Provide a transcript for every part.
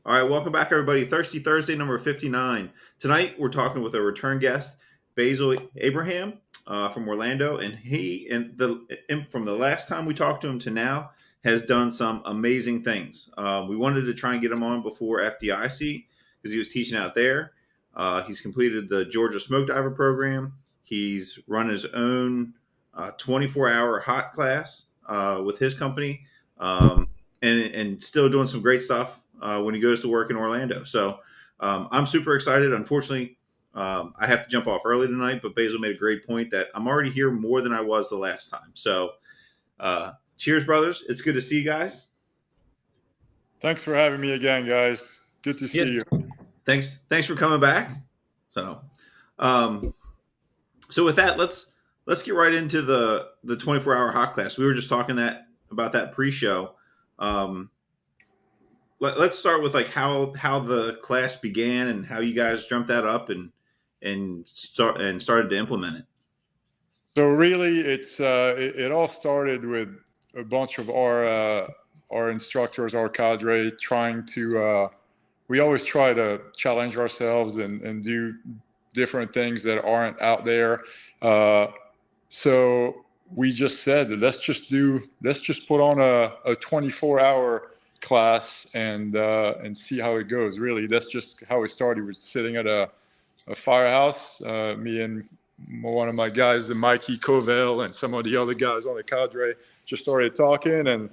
All right, welcome back, everybody. Thirsty Thursday, number 59. Tonight, we're talking with a return guest, Bassel Ibrahim from Orlando, and from the last time we talked to him to now has done some amazing things. We wanted to try and get him on before FDIC because he was teaching out there. He's completed the Georgia Smoke Diver program. He's run his own 24-hour hot class with his company. And still doing some great stuff when he goes to work in Orlando. So I'm super excited. Unfortunately, I have to jump off early tonight, but Basil made a great point that I'm already here more than I was the last time. So cheers, brothers. It's good to see you guys. Thanks for having me again, guys. Good to Yeah. see you. Thanks for coming back. So um, so with that, let's get right into the 24-hour hot class. We were just talking about that pre-show. Um, let's start with like how the class began and how you guys jumped that up and started to implement it. So really, it all started with a bunch of our instructors, our cadre, trying to. We always try to challenge ourselves and do different things that aren't out there. So we just said let's just put on a 24-hour class and see how it goes. Really, that's just how it started. We're sitting at a firehouse. Me and one of my guys, the Mikey Covell, and some of the other guys on the cadre just started talking. And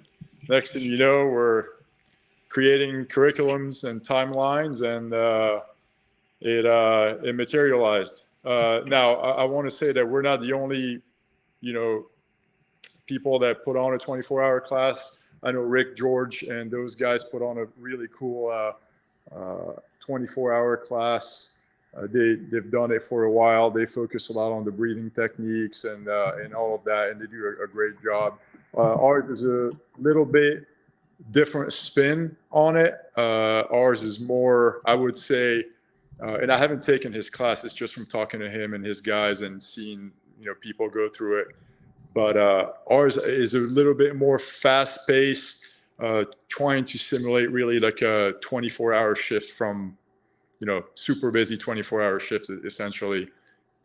next thing you know, we're creating curriculums and timelines, and it materialized. Now, I want to say that we're not the only, people that put on a 24-hour class. I know Rick, George, and those guys put on a really cool 24-hour class. They've done it for a while. They focus a lot on the breathing techniques and all of that, and they do a great job. Ours is a little bit different spin on it. Ours is more, I would say, and I haven't taken his class. It's just from talking to him and his guys and seeing people go through it. But ours is a little bit more fast-paced, trying to simulate really like a 24-hour shift from super busy 24-hour shift essentially.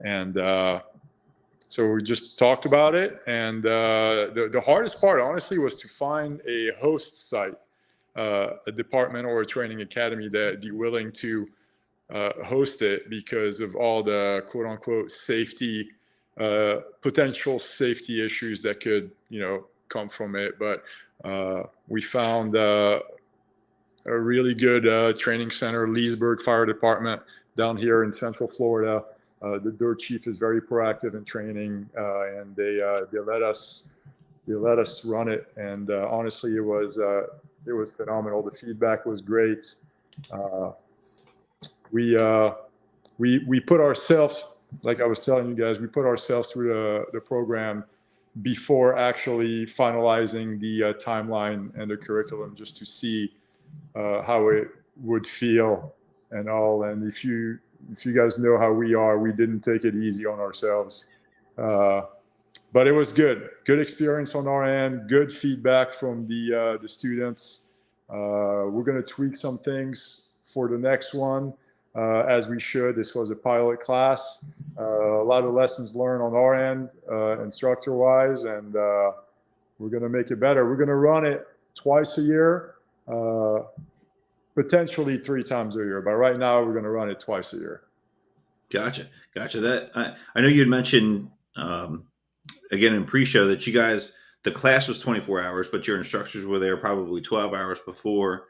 And so we just talked about it. And the hardest part, honestly, was to find a host site, a department or a training academy that'd be willing to host it because of all the quote unquote safety, potential safety issues that could, come from it. But we found a really good training center, Leesburg Fire Department down here in Central Florida. The dirt chief is very proactive in training, and they let us run it. And honestly, it was phenomenal. The feedback was great. We put ourselves, like I was telling you guys, we put ourselves through the program before actually finalizing the timeline and the curriculum, just to see how it would feel and all. And if you guys know how we are, we didn't take it easy on ourselves. But it was good experience on our end, good feedback from the students. We're going to tweak some things for the next one, as we should. This was a pilot class. A lot of lessons learned on our end, instructor-wise, and we're going to make it better. We're going to run it twice a year, potentially 3 times a year. But right now, we're going to run it twice a year. Gotcha. That I know you had mentioned again in pre-show that you guys, the class was 24 hours, but your instructors were there probably 12 hours before.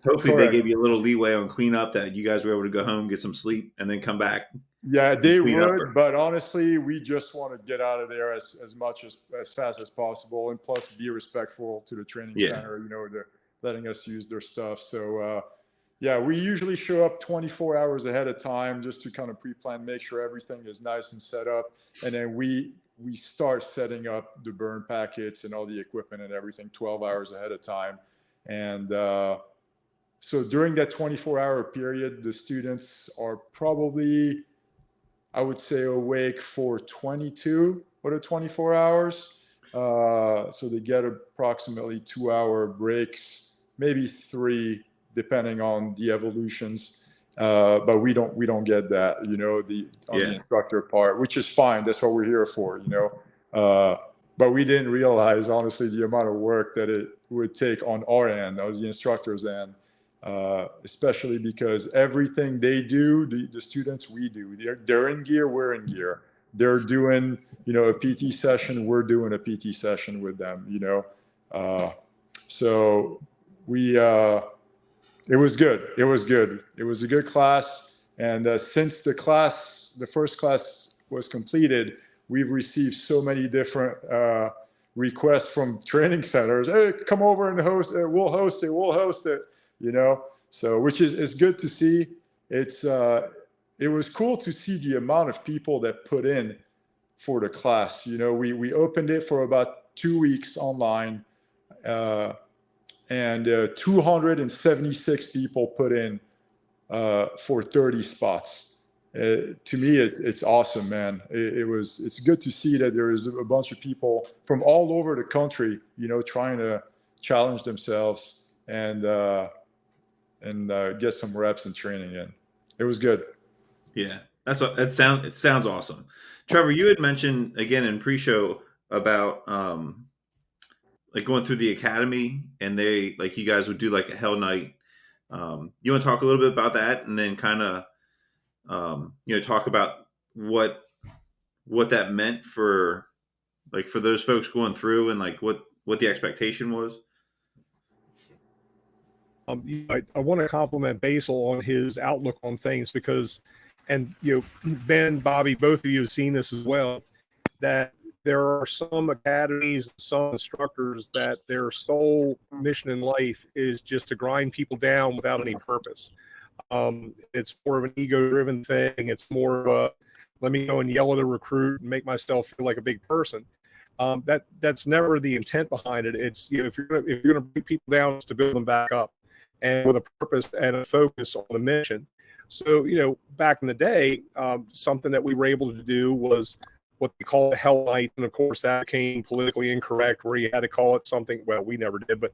Hopefully Correct. they gave you a little leeway on cleanup that you guys were able to go home, get some sleep, and then come back. Yeah, they would, but honestly, we just want to get out of there as fast as possible, and plus be respectful to the training center. They're letting us use their stuff. So yeah, we usually show up 24 hours ahead of time just to kind of pre-plan, make sure everything is nice and set up, and then we start setting up the burn packets and all the equipment and everything 12 hours ahead of time. And so during that 24-hour period, the students are probably, I would say, awake for 22 or the 24 hours. So they get approximately 2-hour breaks, maybe 3 depending on the evolutions. But we don't get that, you know, on the instructor part, which is fine. That's what we're here for, you know. But we didn't realize, honestly, the amount of work that it would take on our end, on the instructors' end, especially because everything they do, the students we do, they're in gear, we're in gear. They're doing, you know, a PT session, we're doing a PT session with them, you know. So it was good. It was good. It was a good class. And since the first class was completed, we've received so many different requests from training centers. Hey, come over and host it. We'll host it. We'll host it. You know, so which is good to see. It was cool to see the amount of people that put in for the class. You know, we opened it for about 2 weeks online, and 276 people put in for 30 spots. To me, it's awesome, man. It's good to see that there is a bunch of people from all over the country, you know, trying to challenge themselves and get some reps and training in. It was good. Yeah, it sounds awesome. Trevor, you had mentioned again in pre-show about like going through the academy, and they like you guys would do like a hell night. You want to talk a little bit about that, and then kind of you know, talk about what that meant for those folks going through, and like what the expectation was. I want to compliment Bassel on his outlook on things because, and you know, Ben, Bobby, both of you have seen this as well, that there are some academies, some instructors that their sole mission in life is just to grind people down without any purpose. It's more of an ego-driven thing. It's more of a, let me go and yell at a recruit and make myself feel like a big person. That's never the intent behind it. It's, you know, if you're gonna bring people down, it's to build them back up, and with a purpose and a focus on the mission. So, you know, back in the day, something that we were able to do was what they call a hell night, and of course that became politically incorrect, where you had to call it something. Well, we never did, but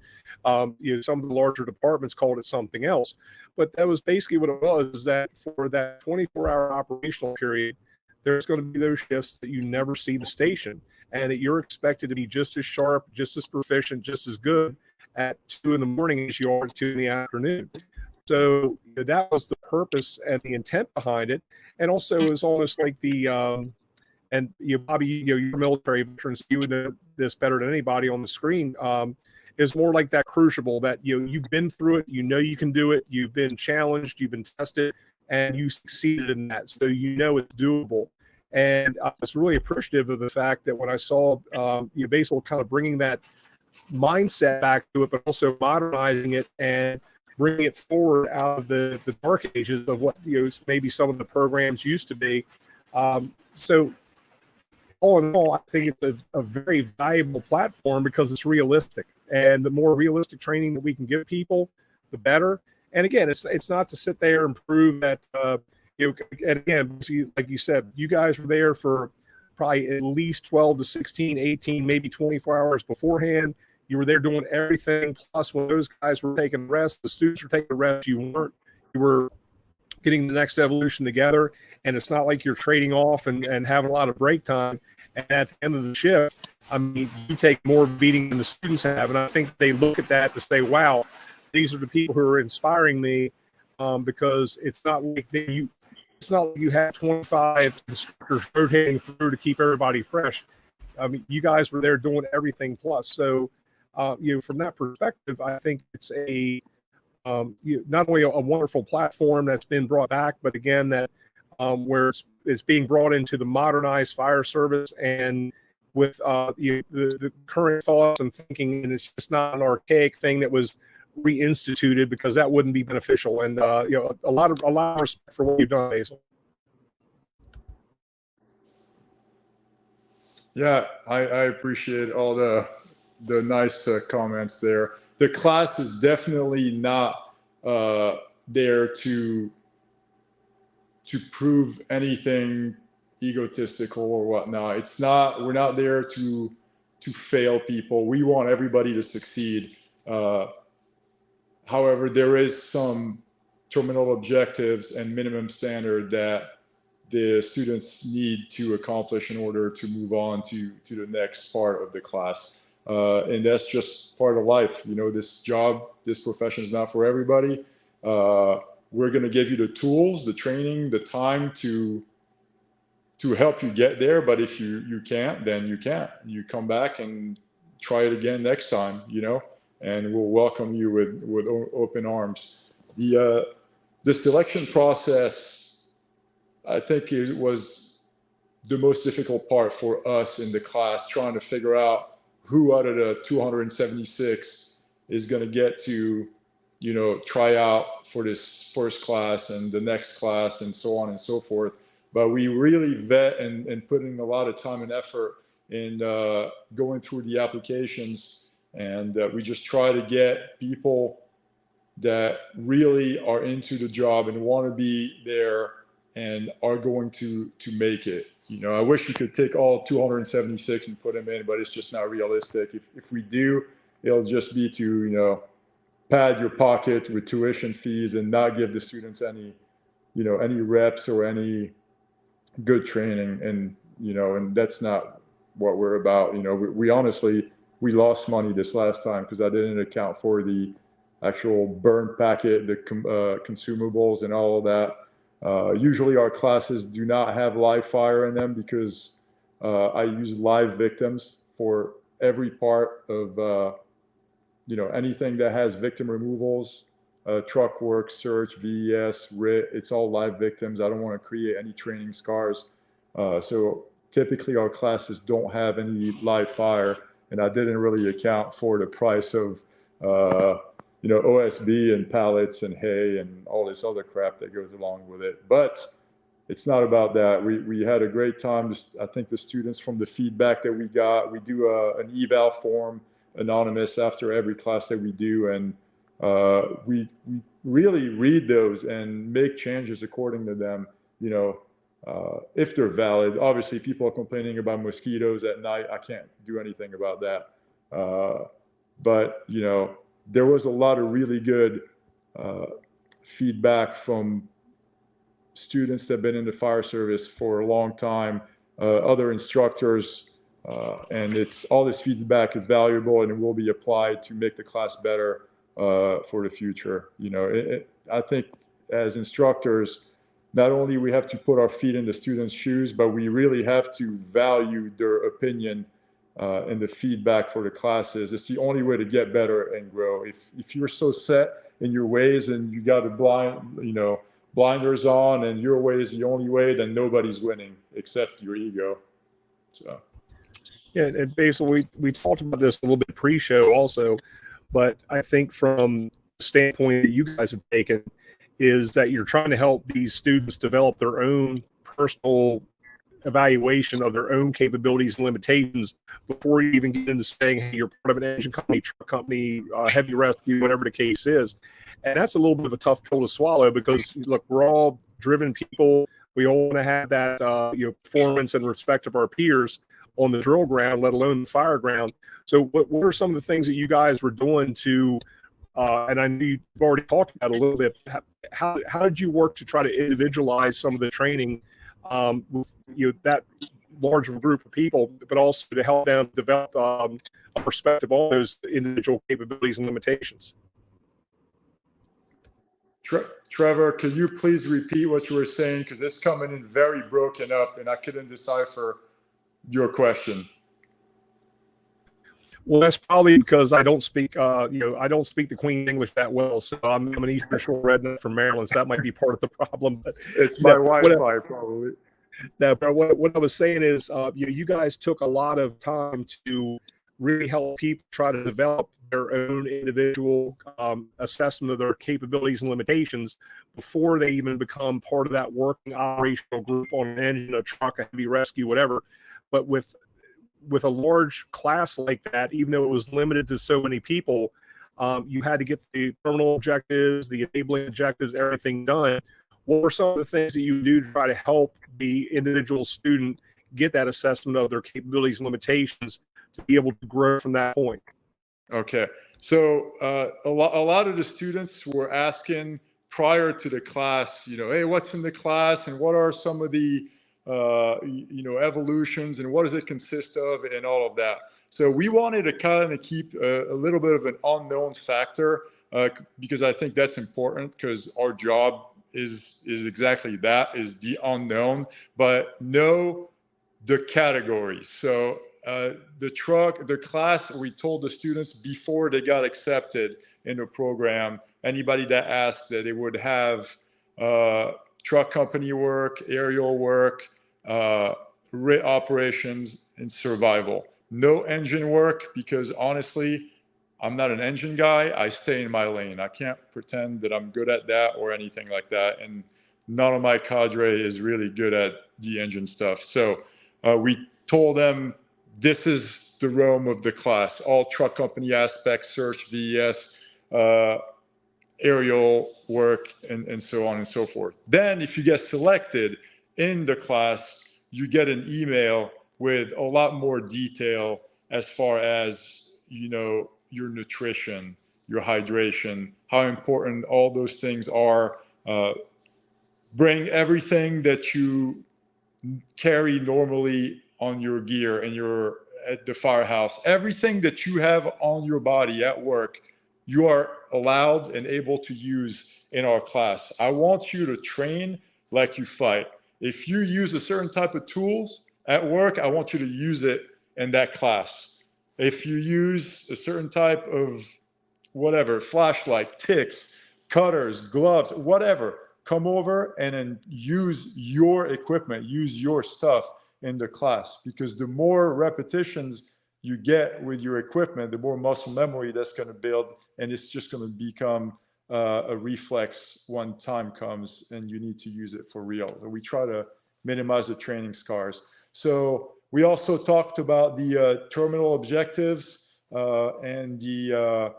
you know, some of the larger departments called it something else. But that was basically what it was. Is that for that 24-hour operational period, there's going to be those shifts that you never see the station, and that you're expected to be just as sharp, just as proficient, just as good at 2 in the morning as you are at 2 in the afternoon. So that was the purpose and the intent behind it. And also it was almost like the and you know, Bobby, you know, you're military veterans, you would know this better than anybody on the screen. Is more like that crucible that, you know, you've been through it, you know you can do it, you've been challenged, you've been tested, and you succeeded in that. So you know it's doable. And I was really appreciative of the fact that when I saw you know, Bassel kind of bringing that mindset back to it, but also modernizing it and bringing it forward out of the dark ages of what, you know, maybe some of the programs used to be. So all in all, I think it's a very valuable platform because it's realistic, and the more realistic training that we can give people, the better. And again, it's not to sit there and prove that, you know, and again, like you said, you guys were there for probably at least 12 to 16, 18, maybe 24 hours beforehand. You were there doing everything. Plus, when those guys were taking rest, the students were taking rest, you weren't. You were getting the next evolution together. And it's not like you're trading off and having a lot of break time. And at the end of the shift, I mean, you take more beating than the students have. And I think they look at that to say, wow, these are the people who are inspiring me, because it's not like it's not like you have 25 instructors rotating through to keep everybody fresh. I mean, you guys were there doing everything plus. So, you know, from that perspective, I think it's a not only a wonderful platform that's been brought back, but again, that where it's being brought into the modernized fire service, and with the current thoughts and thinking, and it's just not an archaic thing that was reinstituted, because that wouldn't be beneficial. And you know, a lot of respect for what you've done, Bassel. Yeah, I appreciate all the nice comments there. The class is definitely not there to prove anything egotistical or whatnot. It's not. We're not there to fail people. We want everybody to succeed. However, there is some terminal objectives and minimum standard that the students need to accomplish in order to move on to the next part of the class. And that's just part of life. You know, this job, this profession is not for everybody. We're going to give you the tools, the training, the time to help you get there. But if you can't, then you can't. You come back and try it again next time, you know, and we'll welcome you with open arms. The selection process, I think it was the most difficult part for us in the class, trying to figure out who out of the 276 is going to get to, you know, try out for this first class and the next class and so on and so forth. But we really vet and put in a lot of time and effort in going through the applications, and we just try to get people that really are into the job and want to be there and are going to make it. You know, I wish we could take all 276 and put them in, but it's just not realistic. If we do, it'll just be to, you know, pad your pocket with tuition fees and not give the students any, you know, any reps or any good training. And, you know, and that's not what we're about. You know, we honestly, we lost money this last time because I didn't account for the actual burn packet, the consumables and all of that. Usually our classes do not have live fire in them because I use live victims for every part of, you know, anything that has victim removals, truck work, search, VES, RIT, it's all live victims. I don't want to create any training scars. So typically our classes don't have any live fire, and I didn't really account for the price of, you know, OSB and pallets and hay and all this other crap that goes along with it. But it's not about that. We had a great time. I think the students, from the feedback that we got, we do an eval form, anonymous, after every class that we do, and we really read those and make changes according to them, you know, if they're valid. Obviously, people are complaining about mosquitoes at night. I can't do anything about that. But, you know, there was a lot of really good feedback from students that have been in the fire service for a long time, other instructors, and it's all this feedback is valuable and it will be applied to make the class better for the future. You know, I think as instructors, not only we have to put our feet in the students' shoes, but we really have to value their opinion and the feedback for the classes. It's the only way to get better and grow. If you're so set in your ways and you got a blinders on and your way is the only way, then nobody's winning except your ego. So. Yeah, and Bassel, we talked about this a little bit pre-show also, but I think from the standpoint that you guys have taken is that you're trying to help these students develop their own personal evaluation of their own capabilities and limitations before you even get into saying, hey, you're part of an engine company, truck company, heavy rescue, whatever the case is. And that's a little bit of a tough pill to swallow because, look, we're all driven people. We all want to have that performance and respect of our peers on the drill ground, let alone the fire ground. So what are some of the things that you guys were doing to, and I know you've already talked about a little bit, how did you work to try to individualize some of the training with that large of a group of people, but also to help them develop a perspective on those individual capabilities and limitations? Trevor, could you please repeat what you were saying? Because it's coming in very broken up and I couldn't decipher your question. Well, that's probably because I don't speak, I don't speak the Queen's English that well. So I'm an Eastern Shore redneck from Maryland, so that might be part of the problem. But it's my Wi-Fi, probably. No, but what I was saying is, you guys took a lot of time to really help people try to develop their own individual assessment of their capabilities and limitations before they even become part of that working operational group on an engine, a truck, a heavy rescue, whatever. But with a large class like that, even though it was limited to so many people, you had to get the terminal objectives, the enabling objectives, everything done. What were some of the things that you do to try to help the individual student get that assessment of their capabilities and limitations to be able to grow from that point? Okay. So a lot of the students were asking prior to the class, hey, what's in the class and what are some of the, evolutions and what does it consist of and all of that. So we wanted to kind of keep a little bit of an unknown factor because I think that's important because our job is exactly that, is the unknown, but know the categories. So the class, we told the students before they got accepted in the program, anybody that asked that they would have truck company work, aerial work, operations, and survival. No engine work, because honestly, I'm not an engine guy. I stay in my lane. I can't pretend that I'm good at that or anything like that. And none of my cadre is really good at the engine stuff. So we told them this is the realm of the class, all truck company aspects, search, VES, aerial work, and so on and so forth. Then if you get selected in the class, you get an email with a lot more detail as far as, your nutrition, your hydration, how important all those things are. Bring everything that you carry normally on your gear and at the firehouse, everything that you have on your body at work, you are allowed and able to use in our class. I want you to train like you fight. If you use a certain type of tools at work, I want you to use it in that class. If you use a certain type of whatever, flashlight, ticks, cutters, gloves, whatever, come over and then use your equipment, use your stuff in the class, because the more repetitions you get with your equipment, the more muscle memory that's going to build, and it's just going to become a reflex when time comes and you need to use it for real. So we try to minimize the training scars. So we also talked about the terminal objectives and the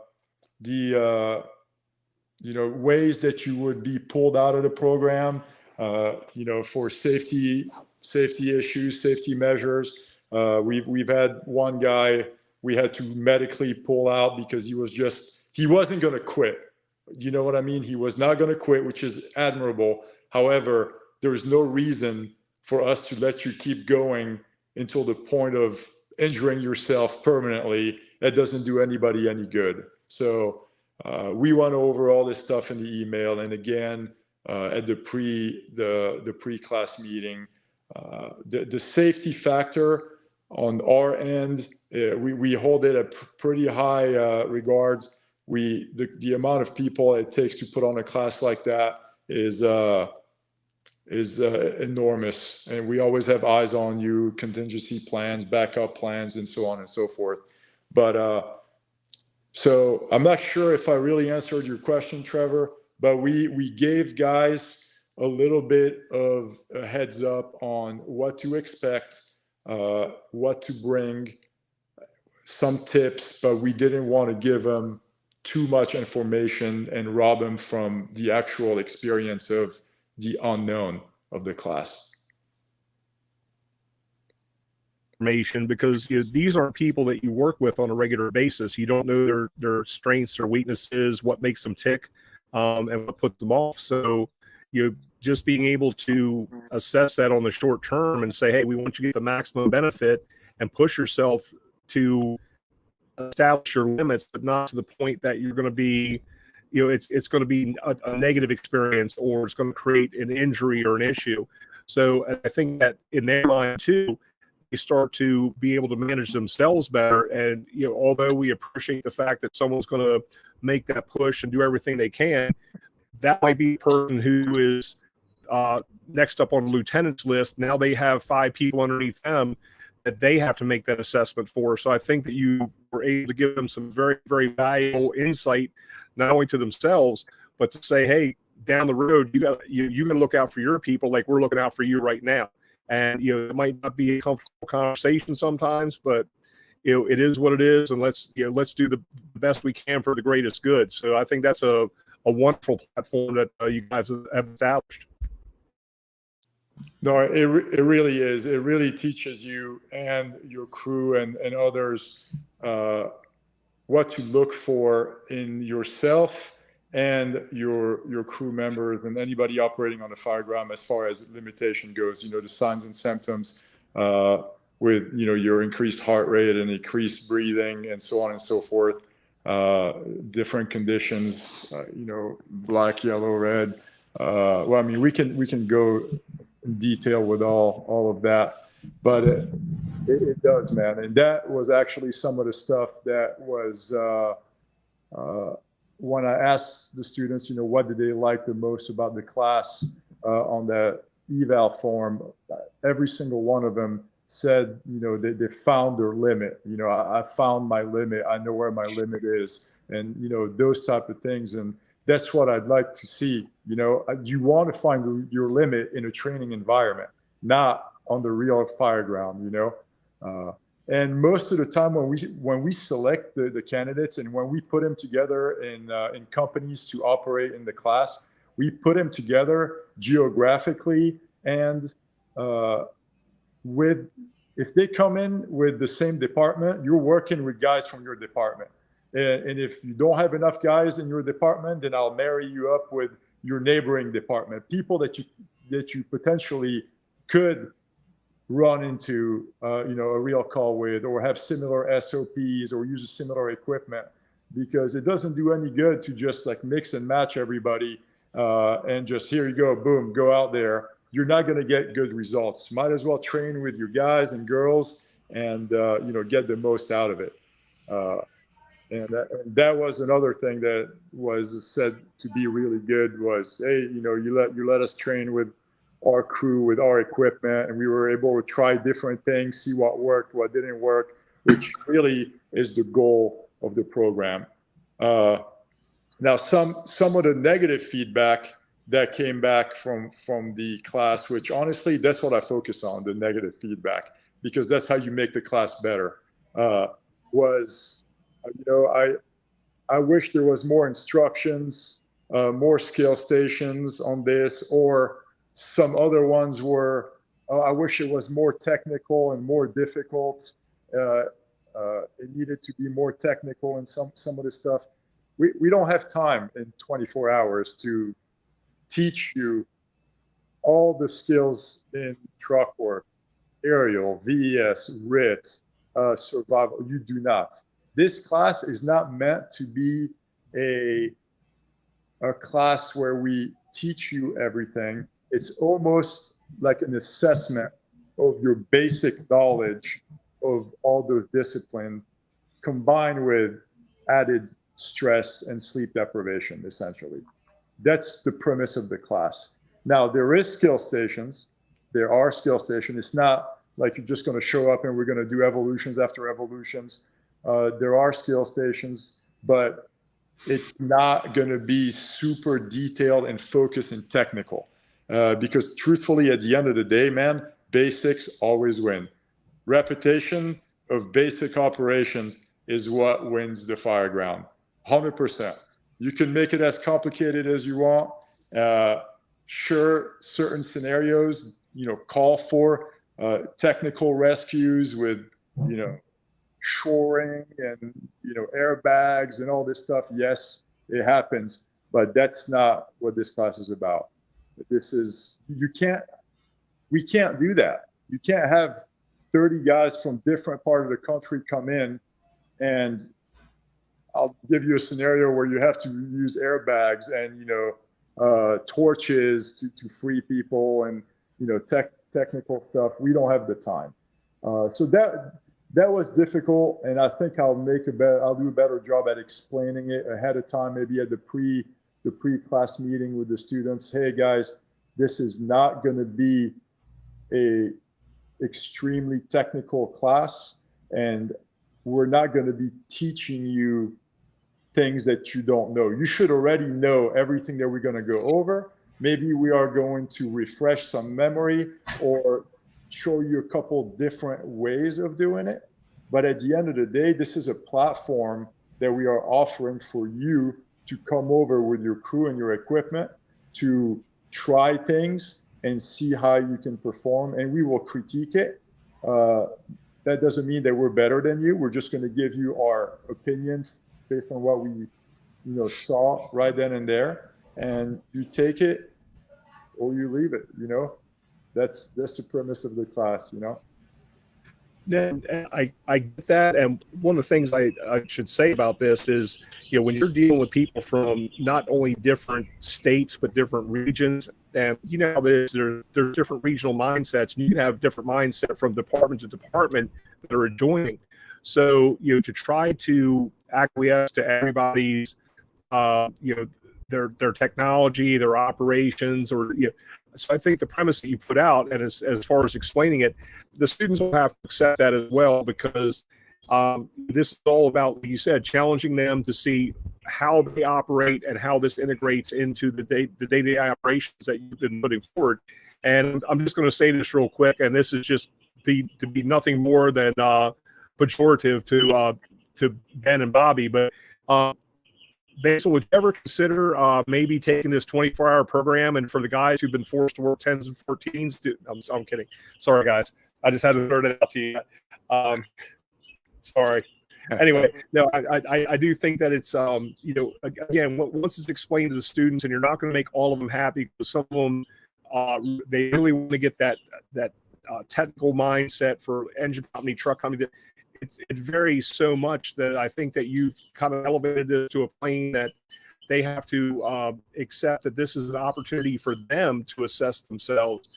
ways that you would be pulled out of the program, for safety issues, safety measures. We've had one guy we had to medically pull out because he wasn't going to quit. You know what I mean? He was not going to quit, which is admirable. However, there is no reason for us to let you keep going until the point of injuring yourself permanently. That doesn't do anybody any good. So we went over all this stuff in the email, and again at the pre-class meeting, the safety factor on our end, we hold it at pretty high regards. The amount of people it takes to put on a class like that is enormous, and we always have eyes on you, contingency plans, backup plans, and so on and so forth. But so I'm not sure if I really answered your question, Trevor, but we gave guys a little bit of a heads up on what to expect, what to bring, some tips, but we didn't want to give them too much information and rob them from the actual experience of the unknown of the class. Information, because these aren't people that you work with on a regular basis. You don't know their strengths or weaknesses, what makes them tick, and what puts them off. So just being able to assess that on the short term and say, hey, we want you to get the maximum benefit and push yourself to establish your limits, but not to the point that you're going to be, it's going to be a negative experience, or it's going to create an injury or an issue. So I think that in their mind too, they start to be able to manage themselves better. And although we appreciate the fact that someone's going to make that push and do everything they can, that might be the person who is next up on the lieutenant's list. Now they have 5 people underneath them that they have to make that assessment for. So I think that you were able to give them some very, very valuable insight, not only to themselves, but to say, hey, down the road, you got to look out for your people like we're looking out for you right now. And it might not be a comfortable conversation sometimes, but it is what it is, and let's do the best we can for the greatest good. So I think that's a wonderful platform that you guys have established. No, it really is. It really teaches you and your crew and others what to look for in yourself and your crew members and anybody operating on the fireground as far as limitation goes. The signs and symptoms with your increased heart rate and increased breathing and so on and so forth. Different conditions, black, yellow, red. Well, I mean, we can go in detail with all of that, but it does, man. And that was actually some of the stuff that was when I asked the students, what did they like the most about the class on the eval form, every single one of them said, they found their limit. I found my limit. I know where my limit is, and those type of things. And that's what I'd like to see. You want to find your limit in a training environment, not on the real fireground. And most of the time when we select the candidates and when we put them together in companies to operate in the class, we put them together geographically and if they come in with the same department, you're working with guys from your department. And if you don't have enough guys in your department, then I'll marry you up with your neighboring department, people that you potentially could run into a real call with, or have similar SOPs, or use similar equipment, because it doesn't do any good to just like mix and match everybody and just, here you go, boom, go out there. You're not going to get good results. Might as well train with your guys and girls and get the most out of it. And that was another thing that was said to be really good was, hey, you let us train with our crew, with our equipment, and we were able to try different things, see what worked, what didn't work, which really is the goal of the program. Now, some of the negative feedback that came back from the class, which honestly, that's what I focus on, the negative feedback, because that's how you make the class better, was, I wish there was more instructions, more skill stations on this, or some other ones were, I wish it was more technical and more difficult. It needed to be more technical in some of the stuff. We don't have time in 24 hours to teach you all the skills in truck work, aerial, VES, RIT, survival. You do not. This class is not meant to be a class where we teach you everything. It's almost like an assessment of your basic knowledge of all those disciplines, combined with added stress and sleep deprivation, essentially. That's the premise of the class. Now, there is skill stations. There are skill stations. It's not like you're just going to show up and we're going to do evolutions after evolutions. There are skill stations, but it's not going to be super detailed and focused and technical. Because truthfully, at the end of the day, man, basics always win. Repetition of basic operations is what wins the fireground, 100%. You can make it as complicated as you want. Sure, certain scenarios, call for technical rescues with, shoring and, airbags and all this stuff. Yes, it happens, but that's not what this class is about. We can't do that. You can't have 30 guys from different part of the country come in, and I'll give you a scenario where you have to use airbags and, torches to free people and, technical stuff. We don't have the time. So that was difficult. And I think I'll do a better job at explaining it ahead of time, maybe at the pre-class meeting with the students. Hey guys, this is not going to be a extremely technical class, and we're not going to be teaching you things that you don't know. You should already know everything that we're going to go over. Maybe we are going to refresh some memory or show you a couple different ways of doing it. But at the end of the day, this is a platform that we are offering for you to come over with your crew and your equipment to try things and see how you can perform. And we will critique it. that doesn't mean that we're better than you. We're just going to give you our opinions based on what we, saw right then and there, and you take it or you leave it. That's the premise of the class. And I get that. And one of the things I should say about this is, when you're dealing with people from not only different states, but different regions, and there's different regional mindsets, and you can have different mindset from department to department that are adjoining. So, to try to acquiesce to everybody's, their technology, their operations, or, so I think the premise that you put out, and as far as explaining it, the students will have to accept that as well, because this is all about, like you said, challenging them to see how they operate and how this integrates into the day-to-day operations that you've been putting forward. And I'm just going to say this real quick, and this is just to be nothing more than pejorative to Ben and Bobby, but Bassel, would you ever consider maybe taking this 24-hour program, and for the guys who've been forced to work 10s and 14s, I'm kidding. Sorry, guys. I just had to throw it out to you. Sorry. Anyway, no, I do think that it's, again, once it's explained to the students, and you're not going to make all of them happy, because some of them, they really want to get that technical mindset for engine company, truck company. It varies so much that I think that you've kind of elevated this to a plane that they have to accept that this is an opportunity for them to assess themselves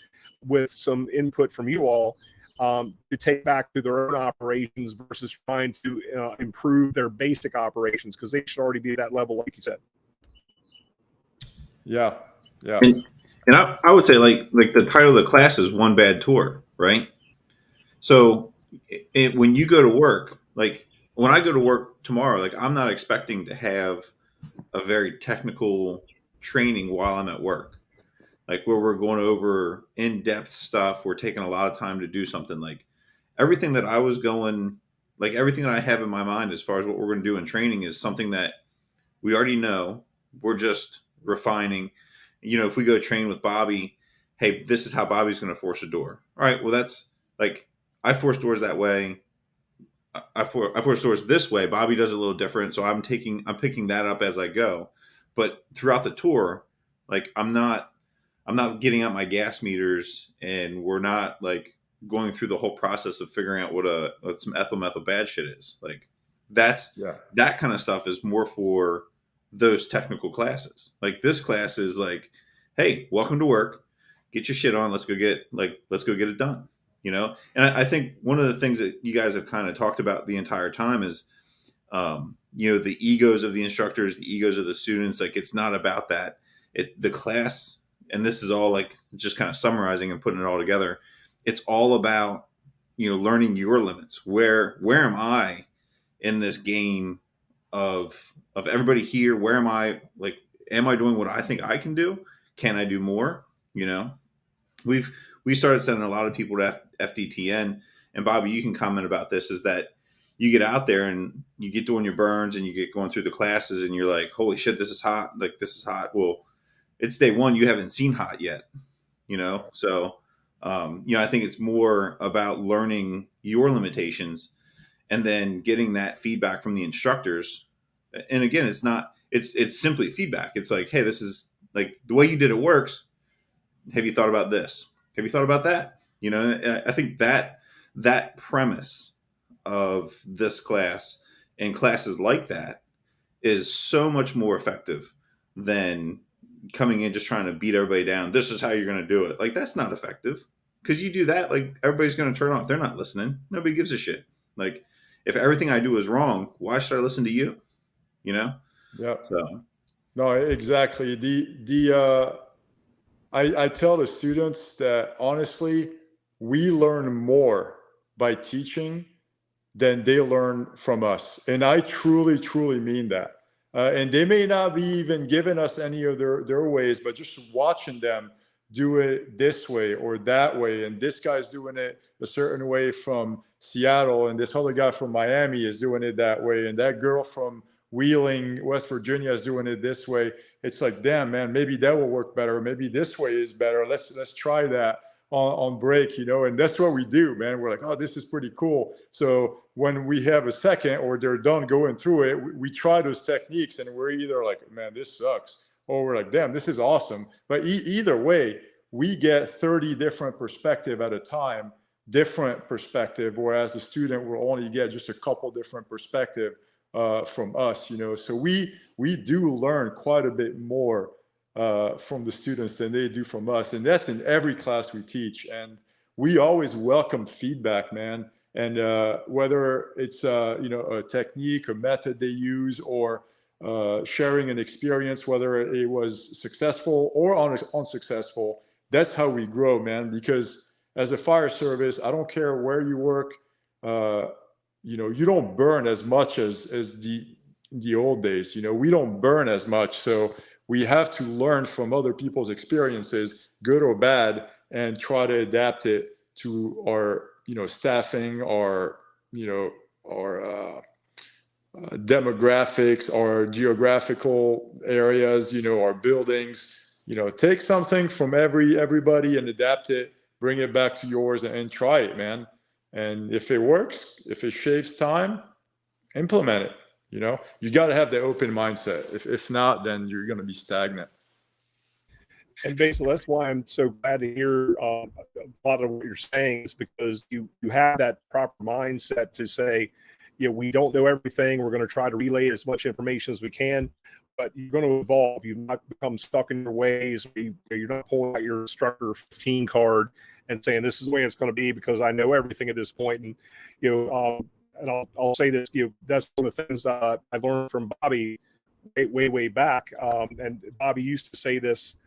with some input from you all, to take back to their own operations versus trying to improve their basic operations, because they should already be at that level, like you said. Yeah. And I would say like the title of the class is One Bad Tour, right? So when you go to work, like when I go to work tomorrow, like I'm not expecting to have a very technical training while I'm at work, like where we're going over in-depth stuff. We're taking a lot of time to do something. Like everything that everything that I have in my mind as far as what we're going to do in training is something that we already know. We're just refining. If we go train with Bobby, hey, this is how Bobby's going to force a door. All right, well, that's like, I force doors that way. I force doors this way. Bobby does it a little different, so I'm picking that up as I go. But throughout the tour, like I'm not getting out my gas meters, and we're not like going through the whole process of figuring out what some ethyl methyl bad shit is. Like that kind of stuff is more for those technical classes. Like this class is like, hey, welcome to work. Get your shit on. Let's go get it done. And I think one of the things that you guys have kind of talked about the entire time is, the egos of the instructors, the egos of the students. Like it's not about that. The class, and this is all like just kind of summarizing and putting it all together. It's all about, learning your limits. Where am I in this game of everybody here? Where am I? Like, am I doing what I think I can do? Can I do more? We started sending a lot of people to FDTN, and Bobby, you can comment about this, is that you get out there and you get doing your burns and you get going through the classes and you're like, holy shit, this is hot. Like this is hot. Well, it's day one. You haven't seen hot yet, So, I think it's more about learning your limitations and then getting that feedback from the instructors. And again, it's simply feedback. It's like, hey, this is like the way you did it works. Have you thought about this? Have you thought about that? I think that premise of this class and classes like that is so much more effective than coming in just trying to beat everybody down. This is how you're going to do it. Like that's not effective, because you do that, like everybody's going to turn off. They're not listening. Nobody gives a shit. Like if everything I do is wrong, why should I listen to you? Yeah. So no, exactly. I tell the students that honestly, we learn more by teaching than they learn from us. And I truly, truly mean that. And they may not be even giving us any of their ways, but just watching them do it this way or that way. And this guy's doing it a certain way from Seattle, and this other guy from Miami is doing it that way. And that girl from Wheeling, West Virginia is doing it this way. It's like, damn, man, maybe that will work better. Maybe this way is better. Let's try that. on break, and that's what we do, man. We're like, oh, this is pretty cool. So when we have a second or they're done going through it, we try those techniques, and we're either like, man, this sucks, or we're like, damn, this is awesome. But either way, we get 30 different perspective at a time, different perspective, whereas the student will only get just a couple different perspective from us, So we do learn quite a bit more from the students than they do from us, and that's in every class we teach. And we always welcome feedback, man. And whether it's a technique, a method they use, or sharing an experience, whether it was successful or unsuccessful, that's how we grow, man. Because as a fire service, I don't care where you work, you don't burn as much as the old days. We don't burn as much, so we have to learn from other people's experiences, good or bad, and try to adapt it to our staffing, our demographics, our geographical areas, our buildings. Take something from everybody and adapt it, bring it back to yours, and try it, man. And if it works, if it shaves time, implement it. You got to have the open mindset. If not, then you're going to be stagnant. And basically, that's why I'm so glad to hear a lot of what you're saying, is because you have that proper mindset to say, we don't know everything. We're going to try to relay as much information as we can, but you're going to evolve. You've not become stuck in your ways. You're not pulling out your instructor 15 card and saying, this is the way it's going to be because I know everything at this point. And, and I'll say this, that's one of the things I learned from Bobby way back. And Bobby used to say this,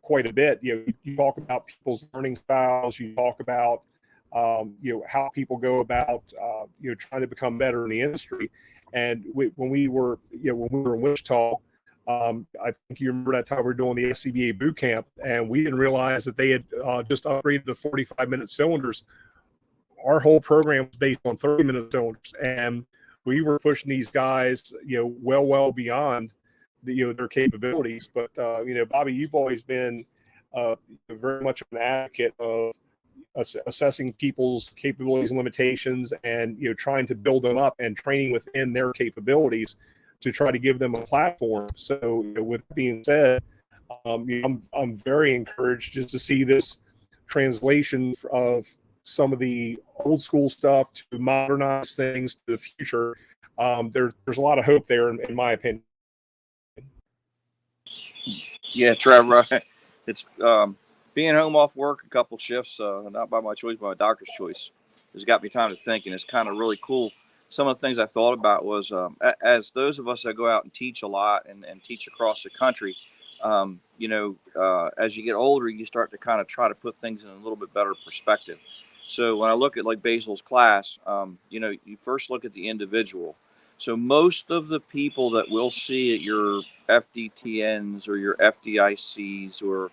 quite a bit. You talk about people's learning styles. You talk about, how people go about, trying to become better in the industry. And when we were in Wichita, I think you remember that time we were doing the SCBA boot camp, and we didn't realize that they had just upgraded to 45-minute cylinders. Our whole program was based on 30-minute cylinders, and we were pushing these guys, well beyond their capabilities. But Bobby, you've always been very much an advocate of assessing people's capabilities and limitations, and trying to build them up and training within their capabilities to try to give them a platform. So with that being said, I'm very encouraged just to see this translation of some of the old school stuff to modernize things to the future. There's a lot of hope there, in my opinion. Yeah, Trevor, it's being home off work a couple shifts, not by my choice, by my doctor's choice, has got me time to think, and it's kind of really cool. Some of the things I thought about was, as those of us that go out and teach a lot and teach across the country, as you get older, you start to kind of try to put things in a little bit better perspective. So when I look at like Bassel's class, you first look at the individual. So most of the people that we'll see at your FDTNs or your FDICs or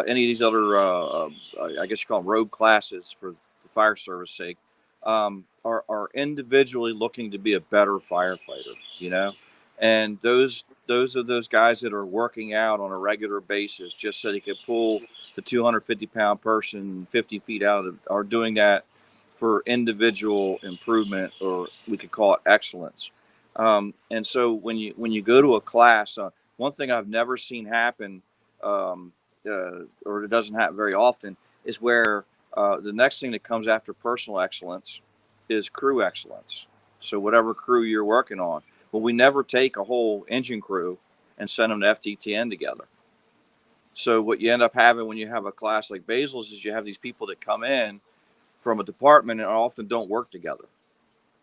any of these other, I guess you call them rogue classes for the fire service sake, are individually looking to be a better firefighter, and those are those guys that are working out on a regular basis just so they can pull the 250-pound person 50 feet out are doing that for individual improvement, or we could call it excellence. And so when you go to a class, one thing I've never seen happen, or it doesn't happen very often, is where the next thing that comes after personal excellence is crew excellence. So whatever crew you're working on, well, we never take a whole engine crew and send them to FDTN together. So what you end up having when you have a class like Bassel's is you have these people that come in from a department and often don't work together.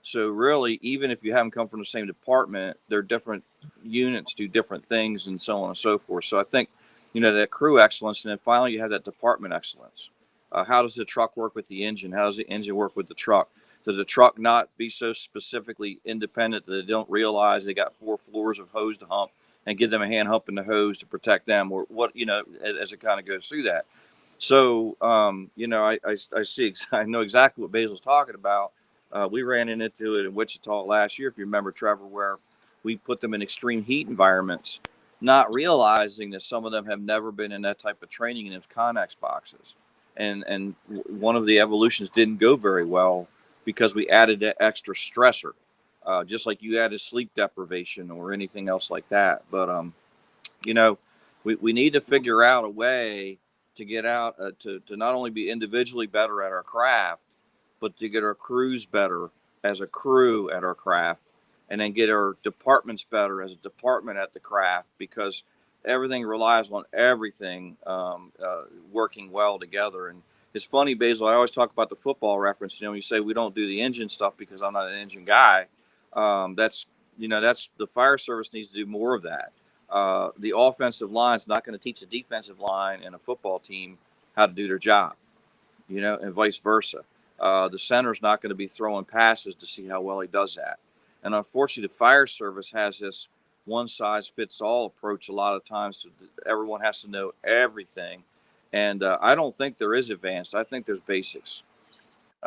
So really, even if you have them come from the same department, they're different units, do different things, and so on and so forth. So I think, that crew excellence, and then finally you have that department excellence. How does the truck work with the engine? How does the engine work with the truck? Does the truck not be so specifically independent that they don't realize they got 4 floors of hose to hump, and give them a hand humping the hose to protect them, or what, as it kind of goes through that. So, I see, I know exactly what Bassel's talking about. We ran into it in Wichita last year, if you remember, Trevor, where we put them in extreme heat environments, not realizing that some of them have never been in that type of training in those Connex boxes. and one of the evolutions didn't go very well because we added that extra stressor, just like you added sleep deprivation or anything else like that. But you know, we need to figure out a way to get out to not only be individually better at our craft, but to get our crews better as a crew at our craft, and then get our departments better as a department at the craft, because everything relies on everything working well together. And it's funny, Basil, I always talk about the football reference. You say we don't do the engine stuff because I'm not an engine guy. That's the fire service needs to do more of that. The offensive line is not going to teach the defensive line and a football team how to do their job, and vice versa. The center's not going to be throwing passes to see how well he does that. And unfortunately, the fire service has this one-size-fits-all approach a lot of times. So everyone has to know everything. And I don't think there is advanced. I think there's basics.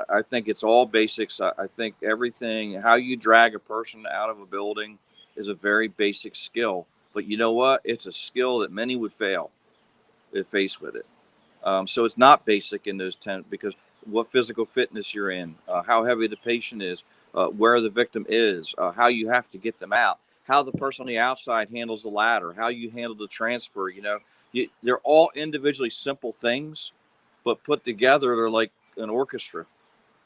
I think it's all basics. I think everything, how you drag a person out of a building is a very basic skill. But you know what? It's a skill that many would fail if faced with it. So it's not basic in those 10, because what physical fitness you're in, how heavy the patient is, where the victim is, how you have to get them out, how the person on the outside handles the ladder, how you handle the transfer. They're all individually simple things, but put together, they're like an orchestra.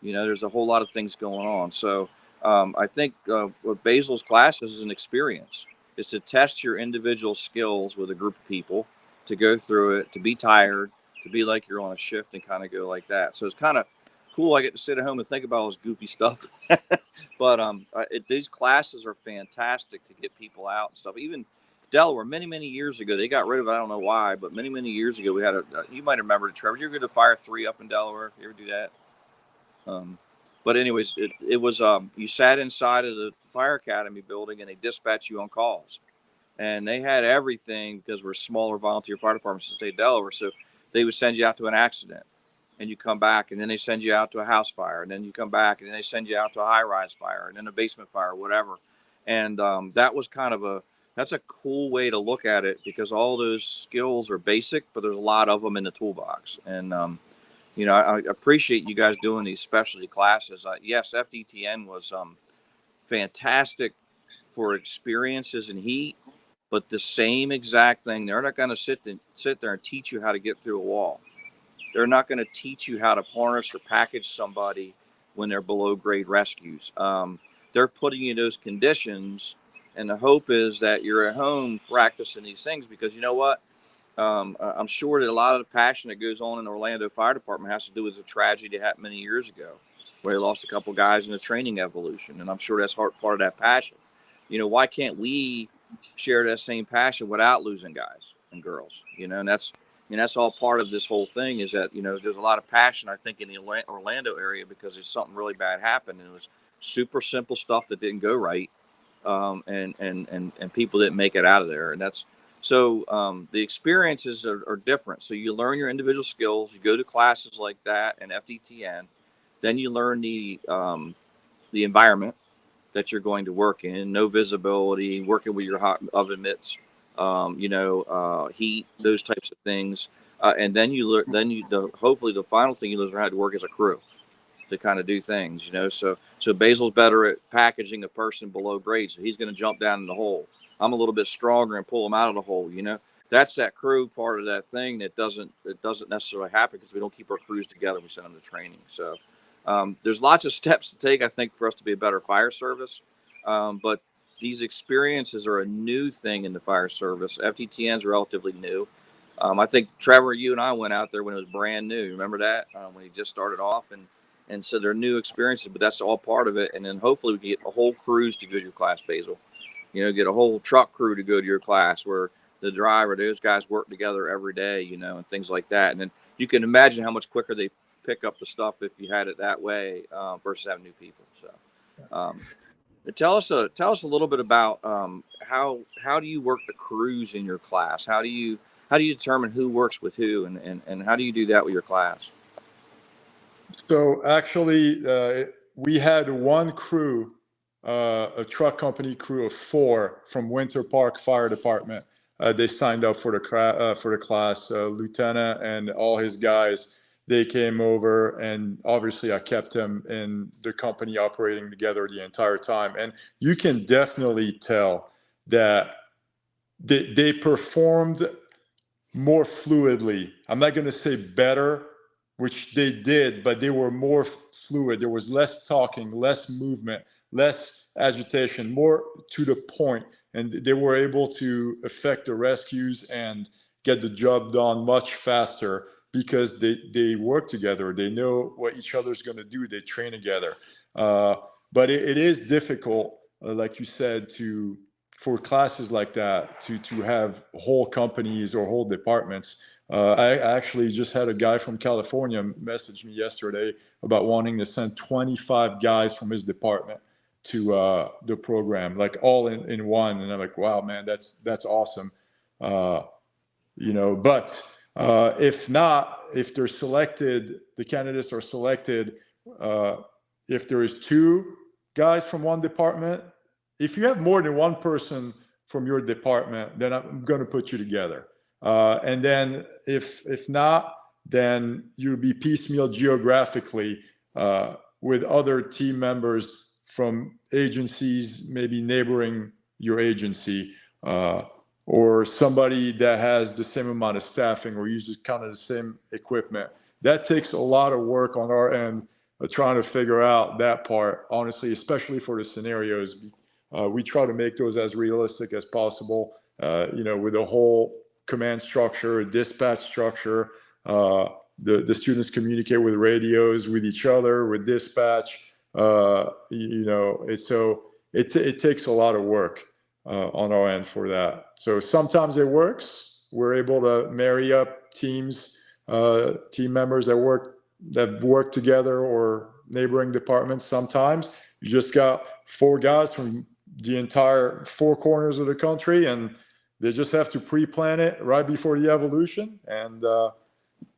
There's a whole lot of things going on. So I think what Bassel's classes is an experience, is to test your individual skills with a group of people, to go through it, to be tired, to be like you're on a shift, and kind of go like that. So it's kind of cool. I get to sit at home and think about all this goofy stuff. But these classes are fantastic to get people out and stuff. Even Delaware, many years ago, they got rid of it. I don't know why, but many years ago, we had you might remember it, Trevor. Did you ever go to Fire 3 up in Delaware? You ever do that? But anyways, it was you sat inside of the fire academy building, and they dispatch you on calls. And they had everything, because we're smaller volunteer fire departments in the state of Delaware. So they would send you out to an accident, and you come back, and then they send you out to a house fire, and then you come back, and then they send you out to a high-rise fire, and then a basement fire, whatever. And that was kind of that's a cool way to look at it, because all those skills are basic, but there's a lot of them in the toolbox. And I appreciate you guys doing these specialty classes. Yes, FDTN was fantastic for experiences and heat, but the same exact thing. They're not going to sit there and teach you how to get through a wall. They're not going to teach you how to harness or package somebody when they're below grade rescues. They're putting you in those conditions, and the hope is that you're at home practicing these things, because you know what? I'm sure that a lot of the passion that goes on in the Orlando Fire Department has to do with a tragedy that happened many years ago, where they lost a couple guys in the training evolution. And I'm sure that's part of that passion. Why can't we share that same passion without losing guys and girls? And that's all part of this whole thing, is that, there's a lot of passion, I think, in the Orlando area, because there's something really bad happened, and it was super simple stuff that didn't go right. And people didn't make it out of there. And that's, so the experiences are different. So you learn your individual skills, you go to classes like that and FDTN, then you learn the environment that you're going to work in, no visibility, working with your hot oven mitts, heat, those types of things. And then you learn, hopefully the final thing you learn how to work as a crew, to kind of do things, So Bassel's better at packaging a person below grade, so he's going to jump down in the hole. I'm a little bit stronger and pull him out of the hole. That's that crew part of that thing that doesn't necessarily happen, because we don't keep our crews together. We send them to training. So there's lots of steps to take, I think, for us to be a better fire service. But these experiences are a new thing in the fire service. FTTN is relatively new. I think, Trevor, you and I went out there when it was brand new. Remember that? When he just started off, and so they're new experiences, but that's all part of it. And then hopefully we can get a whole crews to go to your class, Basil. Get a whole truck crew to go to your class, where the driver, those guys work together every day, and things like that. And then you can imagine how much quicker they pick up the stuff if you had it that way, versus having new people. So tell us a little bit about how do you work the crews in your class? How do you determine who works with who, and how do you do that with your class? So actually, we had one crew, a truck company crew of 4 from Winter Park Fire Department. They signed up for the class, Lieutenant and all his guys. they came over, and obviously I kept them in the company operating together the entire time. And you can definitely tell that they performed more fluidly. I'm not going to say better, which they did, but they were more fluid. There was less talking, less movement, less agitation, more to the point. And they were able to effect the rescues and get the job done much faster because they work together. They know what each other's going to do. They train together. But it is difficult, like you said, for classes like that to have whole companies or whole departments. I actually just had a guy from California message me yesterday about wanting to send 25 guys from his department to the program, like all in one. And I'm like, wow, man, that's awesome. But if not, if they're selected, the candidates are selected, if there is 2 guys from one department, if you have more than one person from your department, then I'm going to put you together. And then if not, then you'll be piecemeal geographically with other team members from agencies, maybe neighboring your agency, or somebody that has the same amount of staffing or uses kind of the same equipment. That takes a lot of work on our end trying to figure out that part, honestly, especially for the scenarios. We try to make those as realistic as possible, with a whole command structure, a dispatch structure. The students communicate with radios, with each other, with dispatch. So it takes a lot of work on our end for that. So sometimes it works. We're able to marry up teams, team members that work together or neighboring departments. Sometimes you just got 4 guys from the entire 4 corners of the country, and they just have to pre-plan it right before the evolution, and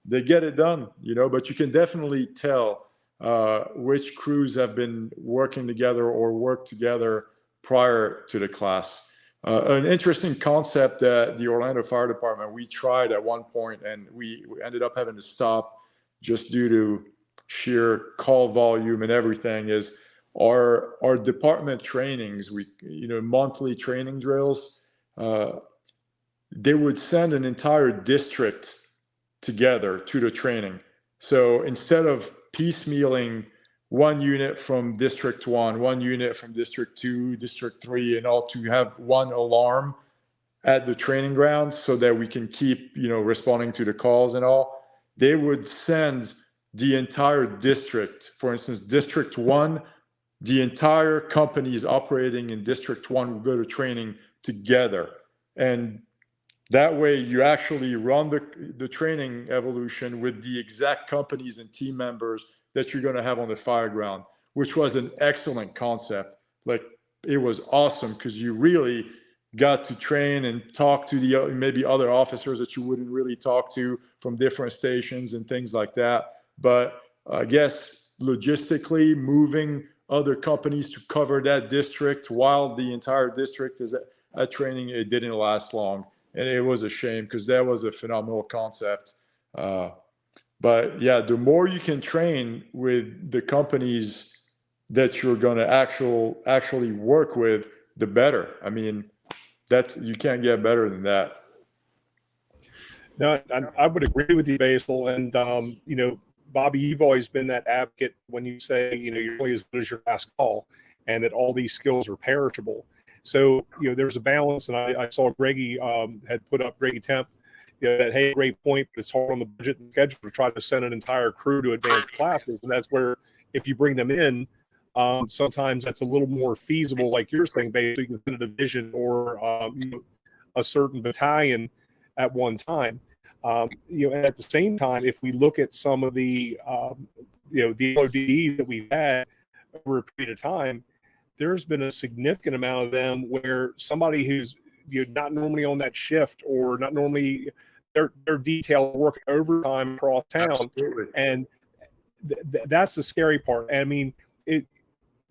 they get it done, but you can definitely tell which crews have been working together or worked together prior to the class. An interesting concept that the Orlando Fire Department, we tried at one point, and we ended up having to stop just due to sheer call volume and everything, is our department trainings, monthly training drills, they would send an entire district together to the training. So instead of piecemealing one unit from District 1, one unit from District 2, District 3, and all to have one alarm at the training grounds so that we can keep, responding to the calls and all, they would send the entire district. For instance, District 1, the entire companies operating in District 1 will go to training together. And that way you actually run the training evolution with the exact companies and team members that you're going to have on the fire ground, which was an excellent concept. Like, it was awesome because you really got to train and talk to the maybe other officers that you wouldn't really talk to from different stations and things like that. But I guess logistically moving other companies to cover that district while the entire district is at training, it didn't last long. And it was a shame because that was a phenomenal concept. But yeah, the more you can train with the companies that you're going to actually work with, the better. I mean, you can't get better than that. No, I would agree with you, Bassel. And, Bobby, you've always been that advocate when you say, you're only as good as your last call, and that all these skills are perishable. So, there's a balance. And I saw Greggy had put up, Greggy Temp, that, hey, great point, but it's hard on the budget and schedule to try to send an entire crew to advanced classes. And that's where, if you bring them in, sometimes that's a little more feasible, like you're saying, basically, you can send a division or a certain battalion at one time. And at the same time, if we look at some of the the ODs that we've had over a period of time, there's been a significant amount of them where somebody who's not normally on that shift or not normally their detail work overtime across town. Absolutely. And that's the scary part. I mean,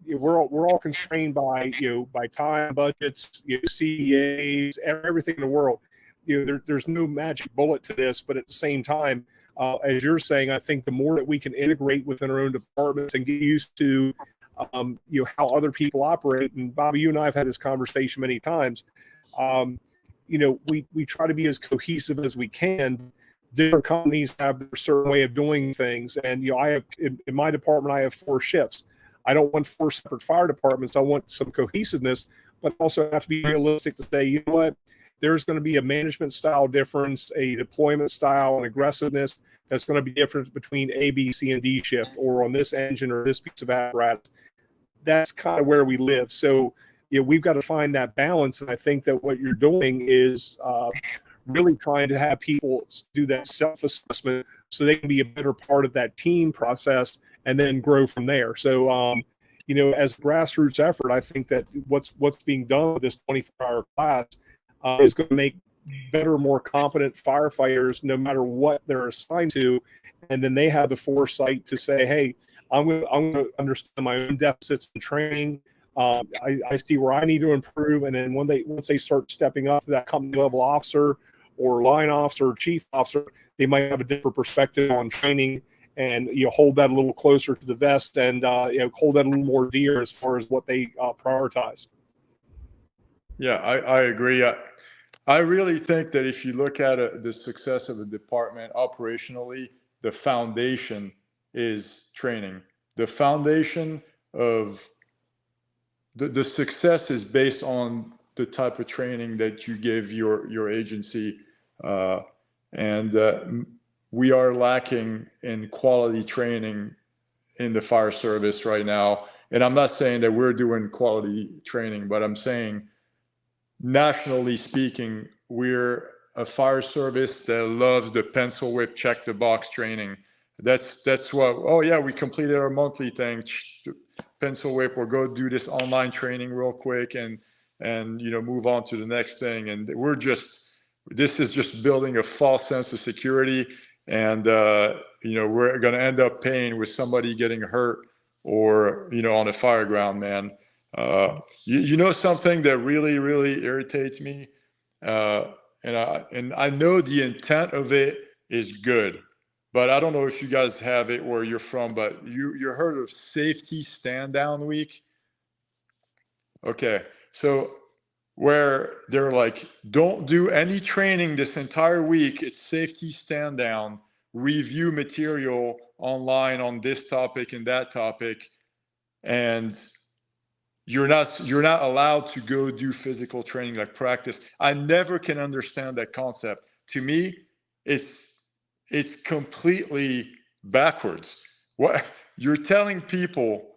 we're all constrained by by time, budgets, CEAs, everything in the world. There's no magic bullet to this, but at the same time, as you're saying, I think the more that we can integrate within our own departments and get used to, how other people operate. And Bobby, you and I have had this conversation many times. We try to be as cohesive as we can. Different companies have a certain way of doing things. And, I have in my department, I have 4 shifts. I don't want 4 separate fire departments. I want some cohesiveness, but also have to be realistic to say, you know what, there's going to be a management style difference, a deployment style and aggressiveness that's going to be different between A, B, C, and D shift, or on this engine or this piece of apparatus. That's kind of where we live. So, we've got to find that balance. And I think that what you're doing is really trying to have people do that self-assessment so they can be a better part of that team process and then grow from there. So, as a grassroots effort, I think that what's being done with this 24-hour class is going to make better, more competent firefighters no matter what they're assigned to. And then they have the foresight to say, hey, I'm going to understand my own deficits in training. I see where I need to improve. And then once they start stepping up to that company level officer or line officer or chief officer, they might have a different perspective on training, and hold that a little closer to the vest, and hold that a little more dear as far as what they prioritize. Yeah, I agree. I really think that if you look at the success of a department operationally, the foundation is training. The foundation of the success is based on the type of training that you give your agency, and we are lacking in quality training in the fire service right now. And I'm not saying that we're doing quality training, but I'm saying nationally speaking, we're a fire service that loves the pencil whip, check the box training. That's what, oh yeah, we completed our monthly thing, pencil whip, we'll go do this online training real quick and move on to the next thing. And this is just building a false sense of security. And, we're going to end up paying with somebody getting hurt or, on a fire ground, man. Something that really, really irritates me, and I know the intent of it is good, but I don't know if you guys have it where you're from, but you heard of Safety Stand Down Week? Okay, so where they're like, don't do any training this entire week. It's safety stand down, review material online on this topic and that topic. And you're not allowed to go do physical training, like practice. I never can understand that concept. To me, it's completely backwards. What you're telling people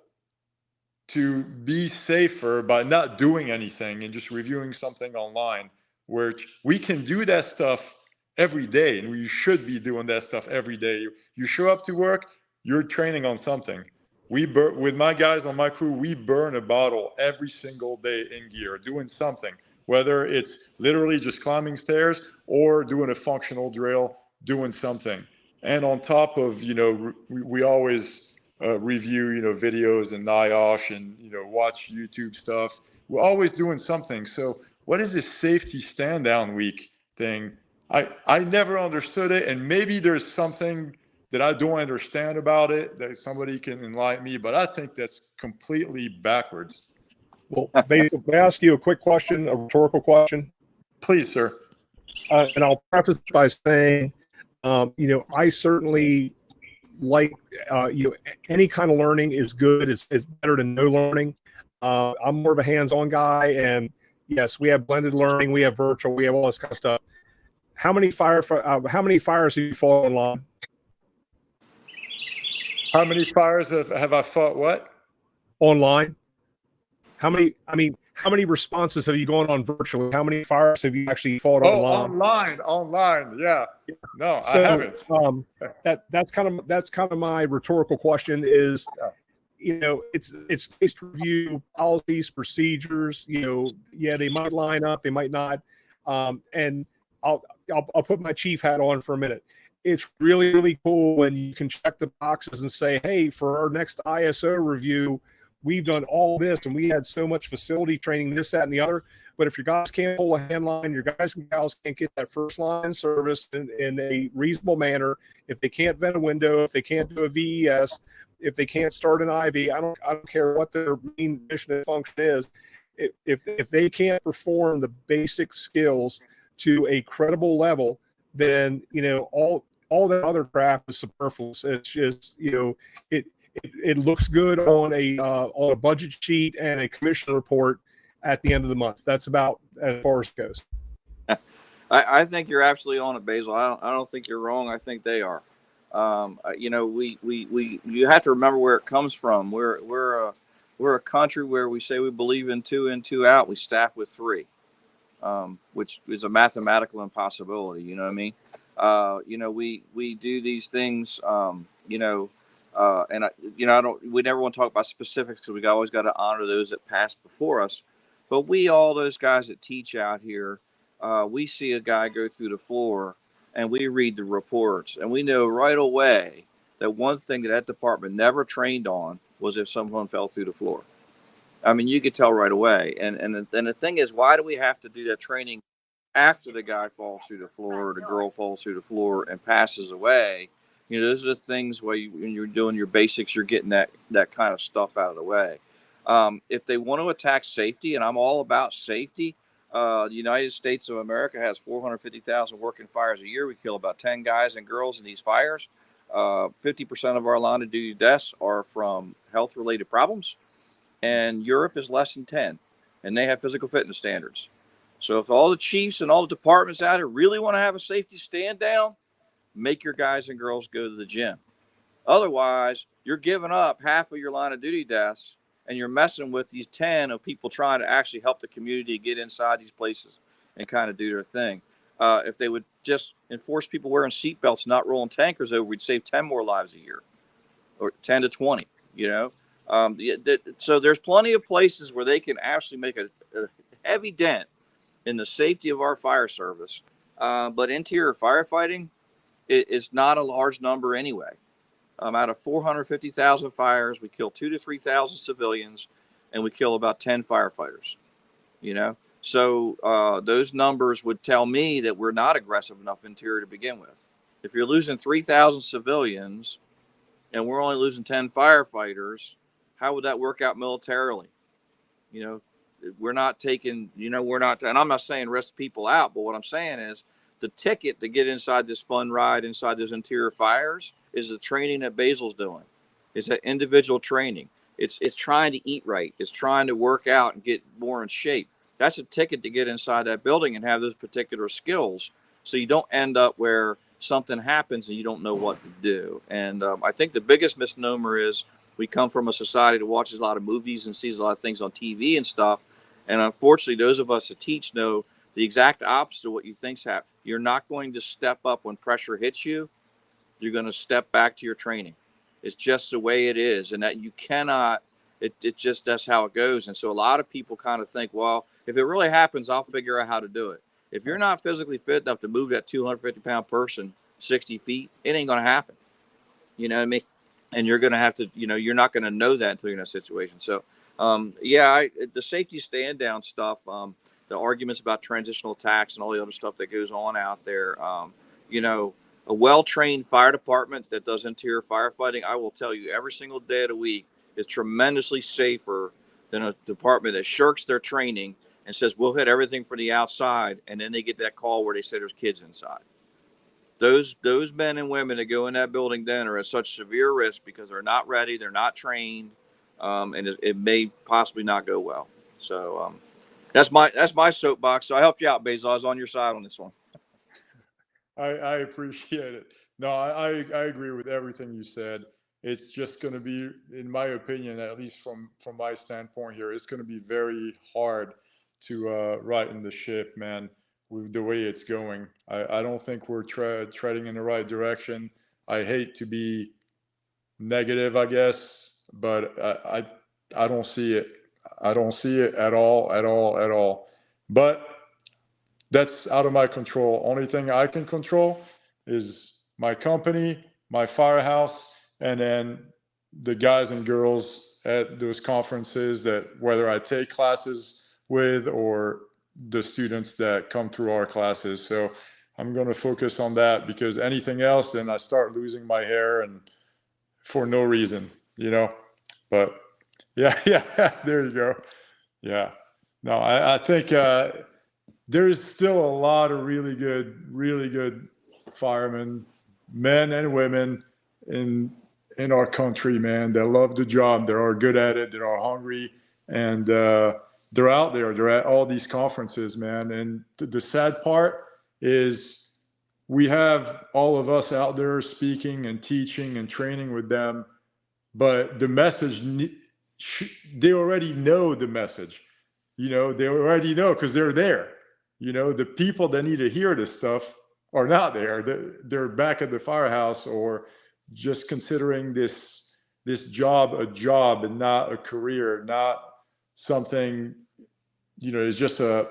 to be safer by not doing anything and just reviewing something online, where we can do that stuff every day, and we should be doing that stuff every day. You show up to work, you're training on something. With my guys on my crew, we burn a bottle every single day in gear, doing something, whether it's literally just climbing stairs or doing a functional drill, doing something. And on top of, we always review, videos and NIOSH and, watch YouTube stuff. We're always doing something. So what is this safety stand down week thing? I never understood it. And maybe there's something that I don't understand about it that somebody can enlighten me, but I think that's completely backwards. Well, may I ask you a quick question, a rhetorical question? Please, sir. And I'll preface by saying, I certainly like, any kind of learning is good. It's better than no learning. I'm more of a hands-on guy, and yes, we have blended learning, we have virtual, we have all this kind of stuff. How many fires have you fought online? How many fires have I fought? What? Online? How many responses have you gone on virtually? How many fires have you actually fought online? Online. Yeah. No, so, I haven't. That's kind of my rhetorical question is, it's nice to review policies, procedures, they might line up, they might not. And I'll put my chief hat on for a minute. It's really, really cool when you can check the boxes and say, hey, for our next ISO review, we've done all this and we had so much facility training, this, that, and the other. But if your guys can't hold a hand line, your guys and gals can't get that first line service in a reasonable manner, if they can't vent a window, if they can't do a VES, if they can't start an IV, I don't care what their main mission and function is. If they can't perform the basic skills to a credible level, then, you know, all that other crap is superfluous. It's just, you know, it looks good on a budget sheet and a commission report at the end of the month. That's about as far as it goes. I think you're absolutely on it, Basil. I don't think you're wrong. I think they are. You know, you have to remember where it comes from. We're a country where we say we believe in 2 in, 2 out. We staff with 3, which is a mathematical impossibility. You know what I mean? You know, we do these things. You know, and we never want to talk about specifics because we always got to honor those that passed before us. But all those guys that teach out here, we see a guy go through the floor and we read the reports and we know right away that one thing that department never trained on was if someone fell through the floor. I mean, you could tell right away. And the thing is, why do we have to do that training after the guy falls through the floor or the girl falls through the floor and passes away? You know, those are the things where when you're doing your basics, you're getting that kind of stuff out of the way. If they want to attack safety, and I'm all about safety, the United States of America has 450,000 working fires a year. We kill about 10 guys and girls in these fires. 50% of our line of duty deaths are from health-related problems, and Europe is less than 10, and they have physical fitness standards. So if all the chiefs and all the departments out here really want to have a safety stand down, make your guys and girls go to the gym. Otherwise, you're giving up half of your line of duty deaths, and you're messing with these 10 of people trying to actually help the community get inside these places and kind of do their thing. If they would just enforce people wearing seatbelts, not rolling tankers over, we'd save 10 more lives a year, or 10 to 20, you know. So there's plenty of places where they can actually make a heavy dent in the safety of our fire service. But interior firefighting is not a large number anyway. Out of 450,000 fires, we kill 2,000 to 3,000 civilians, and we kill about 10 firefighters. You know, so those numbers would tell me that we're not aggressive enough interior to begin with. If you're losing 3,000 civilians, and we're only losing 10 firefighters, how would that work out militarily? You know, we're not taking. You know, we're not. And I'm not saying risk people out, but what I'm saying is, the ticket to get inside this fun ride inside those interior fires is the training that Bassel's doing. It's that individual training. It's trying to eat right. It's trying to work out and get more in shape. That's a ticket to get inside that building and have those particular skills, so you don't end up where something happens and you don't know what to do. And I think the biggest misnomer is we come from a society that watches a lot of movies and sees a lot of things on TV and stuff. And unfortunately, those of us that teach know the exact opposite of what you think's happening. You're not going to step up when pressure hits you. You're going to step back to your training. It's just the way it is. And that you cannot, it just, that's how it goes. And so a lot of people kind of think, well, if it really happens, I'll figure out how to do it. If you're not physically fit enough to move that 250-pound person 60 feet, it ain't going to happen. You know what I mean? And you're going to have to, you know, you're not going to know that until you're in a situation. So, the safety stand down stuff, the arguments about transitional attacks and all the other stuff that goes on out there. You know, a well-trained fire department that does interior firefighting, I will tell you, every single day of the week is tremendously safer than a department that shirks their training and says, we'll hit everything from the outside, and then they get that call where they say there's kids inside. Those men and women that go in that building then are at such severe risk because they're not ready, they're not trained, and it may possibly not go well. So, that's my soapbox. So I helped you out, Basil. I was on your side on this one. I appreciate it. No, I agree with everything you said. It's just going to be, in my opinion, at least from my standpoint here, it's going to be very hard to righten the ship, man, with the way it's going. I don't think we're treading in the right direction. I hate to be negative, I guess, but I don't see it. I don't see it at all. But that's out of my control. Only thing I can control is my company, my firehouse, and then the guys and girls at those conferences, that whether I take classes with or the students that come through our classes. So I'm going to focus on that, because anything else, then I start losing my hair and for no reason, but yeah, there you go. Yeah, no, I think there's still a lot of really good firemen, men and women in our country, man, that love the job, that are good at it, that are hungry, and they're out there. They're at all these conferences, man. And the sad part is we have all of us out there speaking and teaching and training with them, but the message, they already know the message. They already know, because they're there. The people that need to hear this stuff are not there. They're back at the firehouse, or just considering this job a job and not a career, not something, it's just a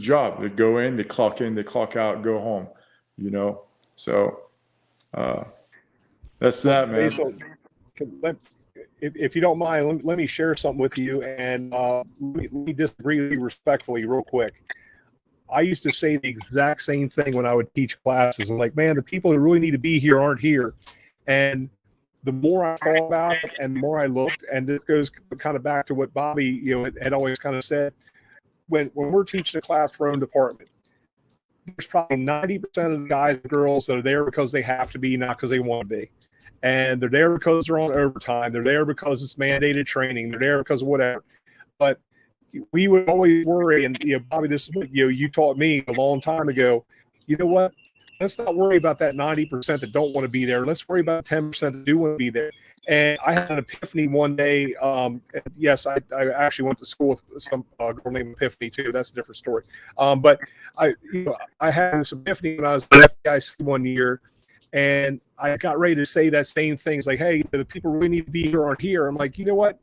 job. They go in, they clock out, go home, so that's that, man. Basil, if you don't mind, let me share something with you, and let me disagree with you respectfully real quick. I used to say the exact same thing when I would teach classes. I'm like, man, the people who really need to be here aren't here. And the more I thought about it and the more I looked, and this goes kind of back to what Bobby, had always kind of said, when we're teaching a class for our own department, there's probably 90% of the guys and girls that are there because they have to be, not because they want to be. And they're there because they're on overtime. They're there because it's mandated training. They're there because of whatever. But we would always worry, and Bobby, this is what you taught me a long time ago. You know what? Let's not worry about that 90% that don't want to be there. Let's worry about 10% that do want to be there. And I had an epiphany one day. Yes, I actually went to school with some girl named Epiphany too. That's a different story. But I had this epiphany when I was at FDIC one year, and I got ready to say that same thing. It's like, hey, the people really need to be here aren't here. I'm like, you know what?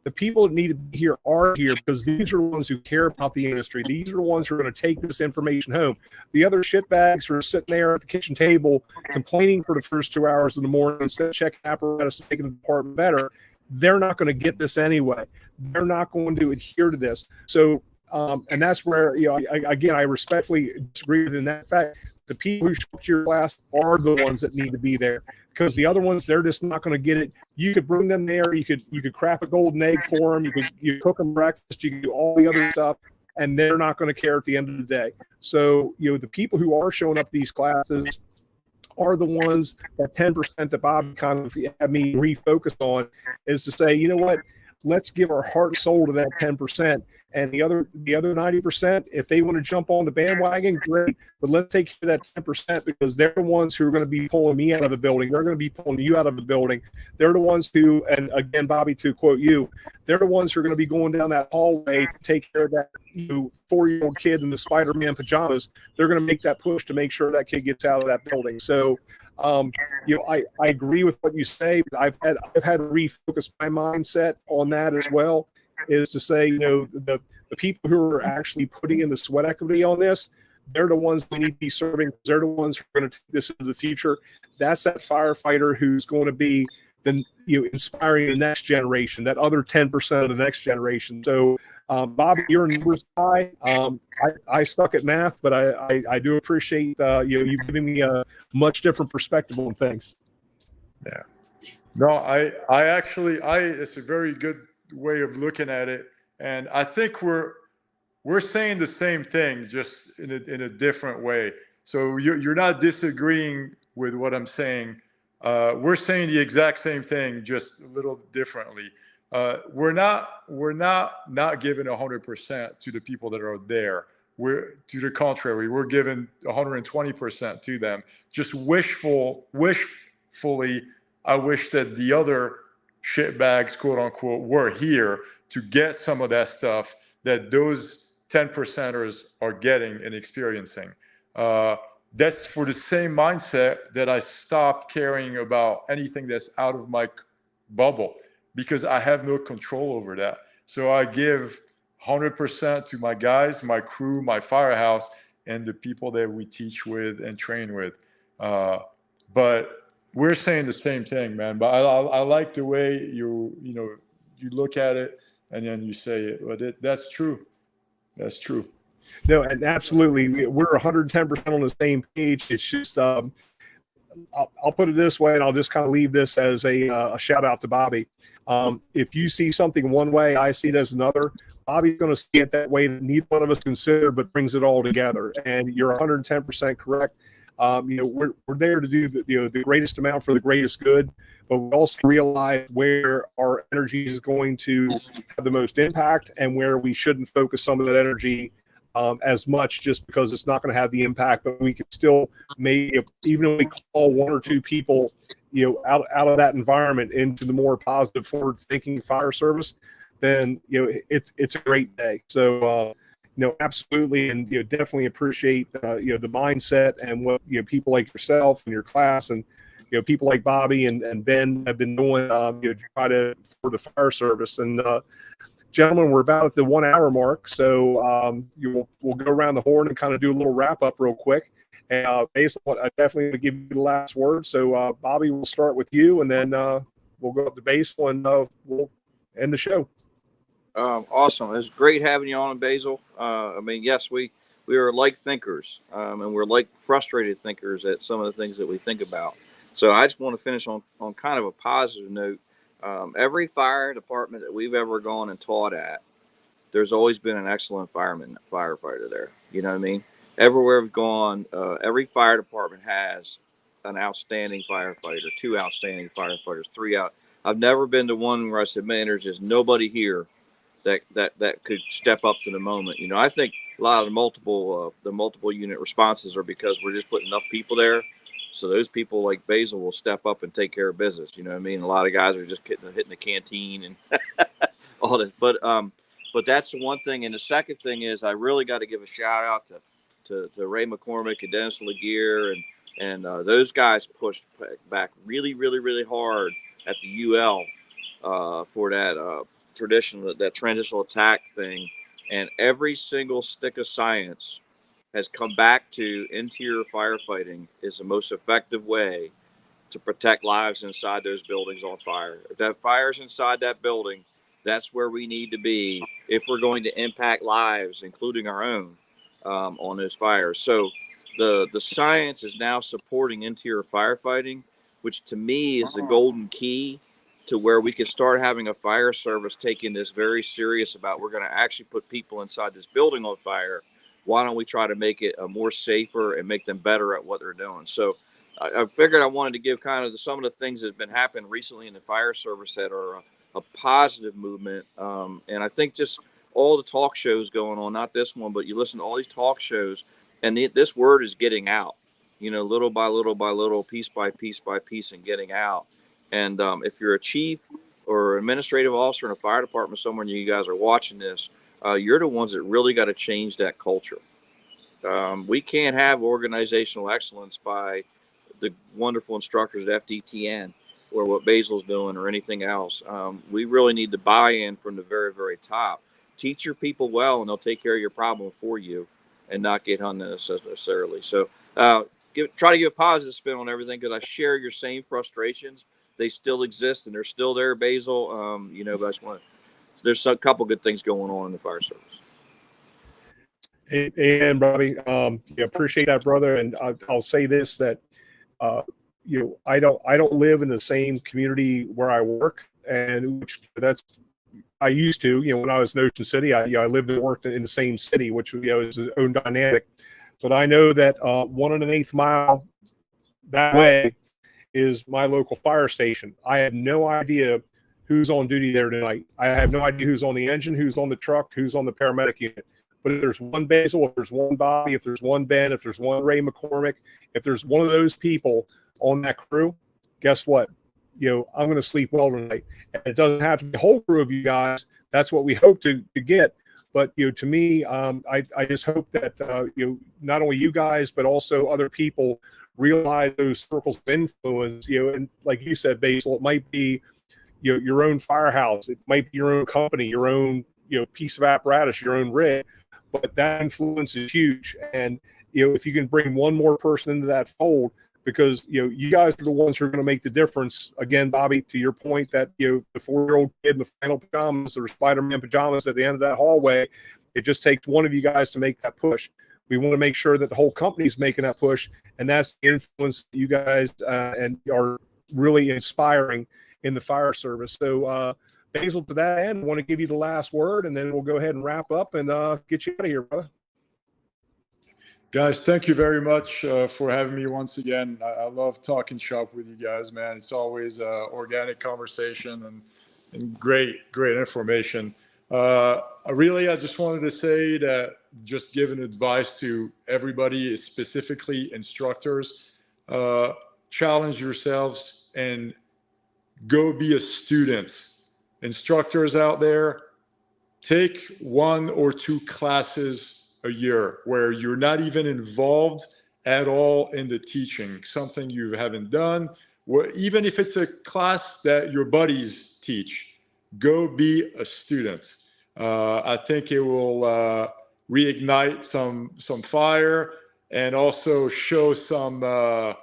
The people that need to be here are here, because these are the ones who care about the industry. These are the ones who are going to take this information home. The other shitbags who are sitting there at the kitchen table complaining for the first 2 hours of the morning instead of checking apparatus and making the department better, they're not going to get this anyway. They're not going to adhere to this. So, and that's where, I respectfully disagree with in that fact. The people who show up to your class are the ones that need to be there, because the other ones, they're just not going to get it. You could bring them there. You could crack a golden egg for them. You cook them breakfast. You can do all the other stuff, and they're not going to care at the end of the day. So, the people who are showing up to these classes are the ones, that 10% that Bob kind of had me refocus on, is to say, you know what? Let's give our heart and soul to that 10%. And the other 90%, if they want to jump on the bandwagon, great. But let's take care of that 10%, because they're the ones who are going to be pulling me out of the building. They're going to be pulling you out of the building. They're the ones who, and again, Bobby, to quote you, they're the ones who are going to be going down that hallway to take care of that 4-year-old kid in the Spider-Man pajamas. They're going to make that push to make sure that kid gets out of that building. So, I agree with what you say, but I've had to refocus my mindset on that as well, is to say, the people who are actually putting in the sweat equity on this, they're the ones we need to be serving. They're the ones who are going to take this into the future. That's that firefighter who's going to be inspiring the next generation, that other 10% of the next generation. So, Bobby, you're a numbers guy. I suck at math, but I do appreciate you giving me a much different perspective on things. Yeah. No, I actually, it's a very good way of looking at it, and I think we're saying the same thing, just in a different way. So you're not disagreeing with what I'm saying. We're saying the exact same thing, just a little differently. We're not giving 100% to the people that are there. We're, to the contrary, we're giving 120% to them. Just wishfully, I wish that the other shitbags, quote unquote, were here to get some of that stuff that those 10%ers are getting and experiencing. That's for the same mindset that I stopped caring about anything that's out of my bubble, because I have no control over that. So I give 100% to my guys, my crew, my firehouse, and the people that we teach with and train with. But we're saying the same thing, man. But I like the way you look at it and then you say it. But that's true. That's true. No, and absolutely, we're 110% on the same page. It's just, I'll put it this way, and I'll just kind of leave this as a shout out to Bobby. If you see something one way, I see it as another. Bobby's going to see it that way that neither one of us consider, but brings it all together. And you're 110% correct. We're there to do the greatest amount for the greatest good, but we also realize where our energy is going to have the most impact and where we shouldn't focus some of that energy as much, just because it's not going to have the impact. But we can still, maybe even if we call one or two people, out of that environment into the more positive, forward-thinking fire service, then it's a great day. So absolutely, and definitely appreciate the mindset and what people like yourself and your class and people like Bobby and Ben have been doing for the fire service. And gentlemen, we're about at the 1 hour mark, so we'll go around the horn and kind of do a little wrap up real quick. And Bassel, I definitely want to give you the last word. So Bobby, we'll start with you, and then we'll go up to Bassel and we'll end the show. Awesome. It's great having you on, Bassel. Yes, we are like thinkers, and we're like frustrated thinkers at some of the things that we think about. So I just want to finish on kind of a positive note. Every fire department that we've ever gone and taught at, there's always been an excellent firefighter there. You know what I mean? Everywhere we've gone, every fire department has an outstanding firefighter, 2 outstanding firefighters, 3 out. I've never been to one where I said, man, there's just nobody here that could step up to the moment. I think a lot of the multiple unit responses are because we're just putting enough people there. So those people like Bassel will step up and take care of business. You know what I mean? A lot of guys are just hitting the canteen and all that. But that's the one thing. And the second thing is I really got to give a shout out to Ray McCormick and Dennis Laguerre and those guys pushed back really, really, really hard at the UL for that that transitional attack thing. And every single stick of science has come back to interior firefighting is the most effective way to protect lives inside those buildings on fire. If that fire's inside that building, that's where we need to be if we're going to impact lives, including our own, on those fires. So the science is now supporting interior firefighting, which to me is the golden key to where we can start having a fire service taking this very serious about we're going to actually put people inside this building on fire. Why don't we try to make it more safer and make them better at what they're doing? So I figured I wanted to give kind of some of the things that have been happening recently in the fire service that are a positive movement. And I think just all the talk shows going on, not this one, but you listen to all these talk shows and this word is getting out, little by little by little, piece by piece by piece, and getting out. And if you're a chief or administrative officer in a fire department somewhere and you guys are watching this, you're the ones that really got to change that culture. We can't have organizational excellence by the wonderful instructors at FDTN or what Bassel's doing or anything else. We really need to buy in from the very, very top. Teach your people well, and they'll take care of your problem for you and not get hung necessarily. So try to give a positive spin on everything, because I share your same frustrations. They still exist, and they're still there, Bassel. But I just want to, there's a couple good things going on in the fire service. And Bobby, appreciate that, brother. And I'll say this, that I don't live in the same community where I work, and that's I used to. When I was in Ocean City, I lived and worked in the same city, which is its own dynamic. But I know that 1 1/8 mile that way is my local fire station. I have no idea who's on duty there tonight. I have no idea who's on the engine, who's on the truck, who's on the paramedic unit. But if there's one Bassel, if there's one Bobby, if there's one Ben, if there's one Ray McCormick, if there's one of those people on that crew, guess what? I'm going to sleep well tonight. And it doesn't have to be a whole crew of you guys. That's what we hope to get. But to me, I just hope that not only you guys, but also other people realize those circles of influence. And like you said, Bassel, it might be your own firehouse, it might be your own company, your own piece of apparatus, your own rig, but that influence is huge. And if you can bring one more person into that fold, because you guys are the ones who are going to make the difference. Again, Bobby, to your point that the 4-year-old kid in the flannel pajamas or Spider-Man pajamas at the end of that hallway, it just takes one of you guys to make that push. We want to make sure that the whole company is making that push, and that's the influence that you guys and are really inspiring in the fire service. So, Basil, to that end, I want to give you the last word, and then we'll go ahead and wrap up and get you out of here, brother. Guys, thank you very much for having me once again. I love talking shop with you guys, man. It's always organic conversation and great information. I just wanted to say that just giving advice to everybody, specifically instructors, challenge yourselves and go be a student. Instructors out there, take 1 or 2 classes a year where you're not even involved at all in the teaching, something you haven't done, even if it's a class that your buddies teach, go be a student. I think it will reignite some fire and also show some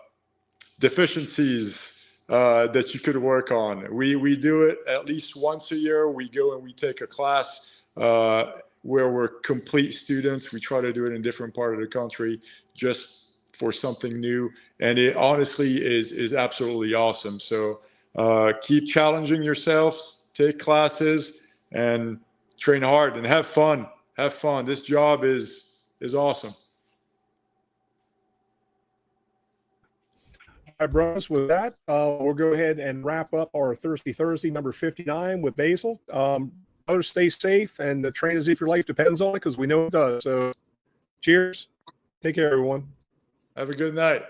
deficiencies that you could work on. We do it at least once a year. We go and we take a class where we're complete students. We try to do it in a different part of the country just for something new. And it honestly is absolutely awesome. So keep challenging yourselves, take classes, and train hard and have fun. Have fun. This job is awesome. All right, bros, with that, we'll go ahead and wrap up our Thirsty Thursday number 59 with Basil. Others, stay safe and train as if your life depends on it, because we know it does. So cheers. Take care, everyone. Have a good night.